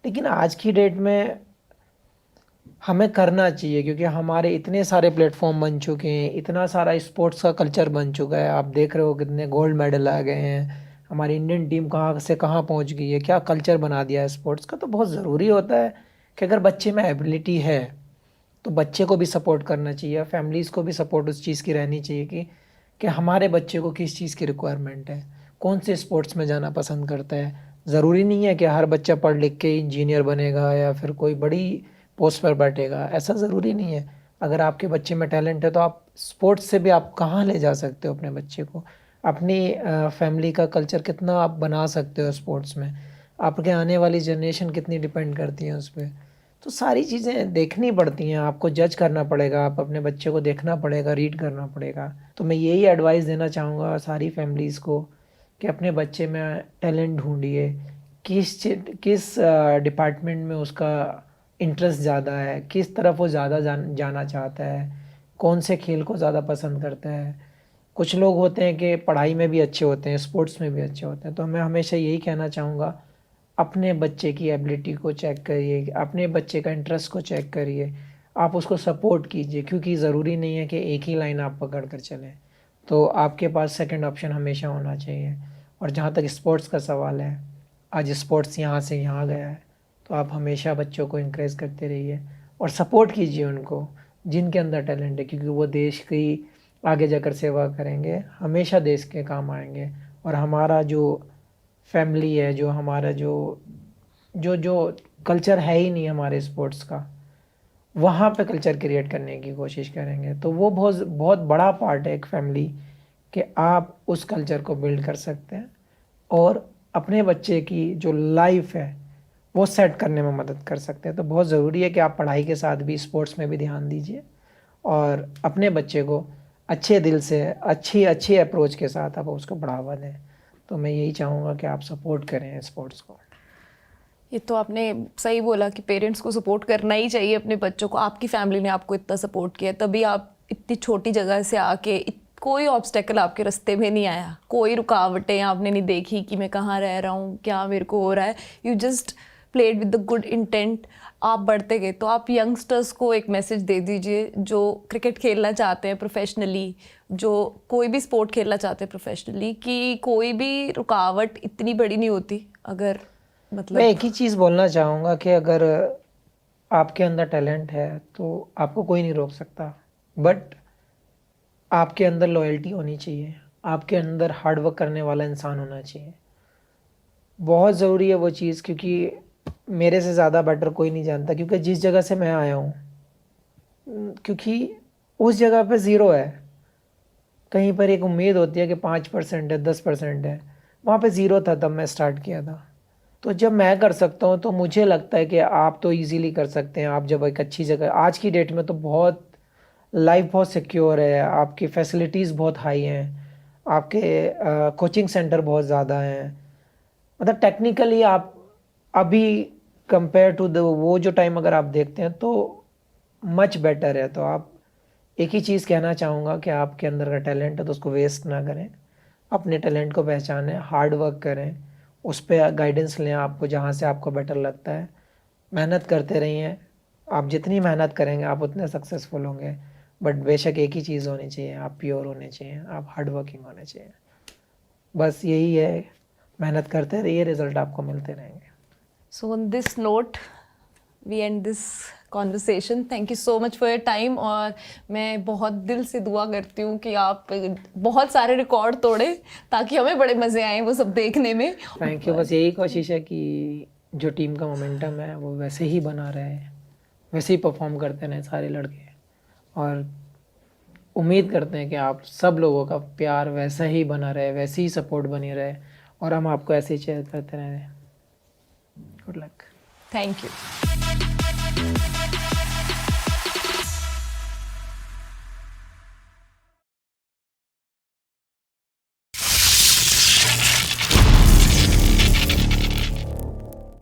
लेकिन आज की डेट में हमें करना चाहिए, क्योंकि हमारे इतने सारे प्लेटफॉर्म बन चुके हैं, इतना सारा स्पोर्ट्स का कल्चर बन चुका है। आप देख रहे हो कितने गोल्ड मेडल आ गए हैं, हमारी इंडियन टीम कहाँ से कहाँ पहुंच गई है, क्या कल्चर बना दिया है स्पोर्ट्स का। तो बहुत ज़रूरी होता है कि अगर बच्चे में एबिलिटी है तो बच्चे को भी सपोर्ट करना चाहिए, फैमिलीज़ को भी सपोर्ट उस चीज़ की रहनी चाहिए कि हमारे बच्चे को किस चीज़ की रिक्वायरमेंट है, कौन से स्पोर्ट्स में जाना पसंद करता है। ज़रूरी नहीं है कि हर बच्चा पढ़ लिख के इंजीनियर बनेगा या फिर कोई बड़ी पोस्ट पर बैठेगा, ऐसा ज़रूरी नहीं है। अगर आपके बच्चे में टैलेंट है तो आप स्पोर्ट्स से भी आप कहाँ ले जा सकते हो अपने बच्चे को। अपनी फैमिली का कल्चर कितना आप बना सकते हो स्पोर्ट्स में, आपके आने वाली जनरेशन कितनी डिपेंड करती है उस पर। तो सारी चीज़ें देखनी पड़ती हैं, आपको जज करना पड़ेगा, आप अपने बच्चे को देखना पड़ेगा, रीड करना पड़ेगा। तो मैं यही एडवाइस देना चाहूँगा सारी फैमिलीज़ को कि अपने बच्चे में टैलेंट ढूंढिए, किस डिपार्टमेंट में उसका इंटरेस्ट ज़्यादा है, किस तरफ वो ज़्यादा जाना चाहता है, कौन से खेल को ज़्यादा पसंद करता है। कुछ लोग होते हैं कि पढ़ाई में भी अच्छे होते हैं, स्पोर्ट्स में भी अच्छे होते हैं। तो मैं हमेशा यही कहना चाहूँगा, अपने बच्चे की एबिलिटी को चेक करिए, अपने बच्चे का इंटरेस्ट को चेक करिए, आप उसको सपोर्ट कीजिए, क्योंकि ज़रूरी नहीं है कि एक ही लाइन आप पकड़ कर चलें। तो आपके पास सेकंड ऑप्शन हमेशा होना चाहिए। और जहाँ तक स्पोर्ट्स का सवाल है, आज स्पोर्ट्स यहाँ से यहाँ गया है, तो आप हमेशा बच्चों को इंकरेज करते रहिए और सपोर्ट कीजिए उनको। जिनके अंदर टैलेंट है, क्योंकि वो देश की आगे जाकर सेवा करेंगे, हमेशा देश के काम आएंगे। और हमारा जो फैमिली है, जो हमारा जो जो जो कल्चर है ही नहीं हमारे स्पोर्ट्स का, वहाँ पे कल्चर क्रिएट करने की कोशिश करेंगे। तो वो बहुत बहुत बड़ा पार्ट है एक फैमिली, कि आप उस कल्चर को बिल्ड कर सकते हैं और अपने बच्चे की जो लाइफ है वो सेट करने में मदद कर सकते हैं। तो बहुत ज़रूरी है कि आप पढ़ाई के साथ भी स्पोर्ट्स में भी ध्यान दीजिए और अपने बच्चे को अच्छे दिल से, अच्छी अप्रोच के साथ आप उसको बढ़ावा दें। तो मैं यही चाहूँगा कि आप सपोर्ट करें स्पोर्ट्स को। ये तो आपने सही बोला कि पेरेंट्स को सपोर्ट करना ही चाहिए अपने बच्चों को। आपकी फैमिली ने आपको इतना सपोर्ट किया, तभी आप इतनी छोटी जगह से आके कोई ऑब्स्टेकल आपके रास्ते में नहीं आया, कोई रुकावटें आपने नहीं देखी कि मैं कहाँ रह रहा हूँ, क्या मेरे को हो रहा है। You just played with the good intent, आप बढ़ते गए। तो आप यंगस्टर्स को एक मैसेज दे दीजिए जो क्रिकेट खेलना चाहते हैं प्रोफेशनली, जो कोई भी स्पोर्ट खेलना चाहते हैं प्रोफेशनली, कि कोई भी रुकावट इतनी बड़ी नहीं होती। अगर मतलब मैं एक ही चीज़ बोलना चाहूँगा कि अगर आपके अंदर टैलेंट है तो आपको कोई नहीं रोक सकता, बट आपके अंदर लॉयल्टी होनी चाहिए, आपके अंदर हार्ड वर्क करने वाला इंसान होना चाहिए। बहुत ज़रूरी है वो चीज़, क्योंकि मेरे से ज़्यादा बेटर कोई नहीं जानता, क्योंकि जिस जगह से मैं आया हूँ, क्योंकि उस जगह पे ज़ीरो है, कहीं पर एक उम्मीद होती है कि 5% है, 10% है, वहाँ पे ज़ीरो था तब मैं स्टार्ट किया था। तो जब मैं कर सकता हूँ तो मुझे लगता है कि आप तो इजीली कर सकते हैं। आप जब एक अच्छी जगह, आज की डेट में तो बहुत लाइफ बहुत सिक्योर है, आपकी फैसिलिटीज़ बहुत हाई हैं, आपके कोचिंग सेंटर बहुत ज़्यादा हैं, मतलब टेक्निकली आप अभी कंपेयर टू द वो जो टाइम अगर आप देखते हैं तो मच बेटर है। तो आप एक ही चीज़ कहना चाहूँगा कि आपके अंदर का टैलेंट है तो उसको वेस्ट ना करें, अपने टैलेंट को पहचानें, हार्ड वर्क करें, उस पर गाइडेंस लें आपको जहाँ से आपको बेटर लगता है, मेहनत करते रहिए। आप जितनी मेहनत करेंगे आप उतने सक्सेसफुल होंगे। बट बेशक एक ही चीज़ होनी चाहिए, आप प्योर होने चाहिए, आप हार्ड वर्किंग होने चाहिए। बस यही है, मेहनत करते रहिए, रिजल्ट आपको मिलते रहेंगे। So on this note, we end this conversation. Thank you so much for your time. और मैं बहुत दिल से दुआ करती हूँ कि आप बहुत सारे रिकॉर्ड तोड़े ताकि हमें बड़े मज़े आए वो सब देखने में। Thank you. बस यही कोशिश है कि जो टीम का मोमेंटम है वो वैसे ही बना रहे, वैसे ही परफॉर्म करते रहें सारे लड़के, और उम्मीद करते हैं कि आप सब लोगों का प्यार वैसा ही बना रहे, वैसे ही सपोर्ट बनी रहे, और हम आपको ऐसे ही चेयर करते रहें। Good luck. Thank you.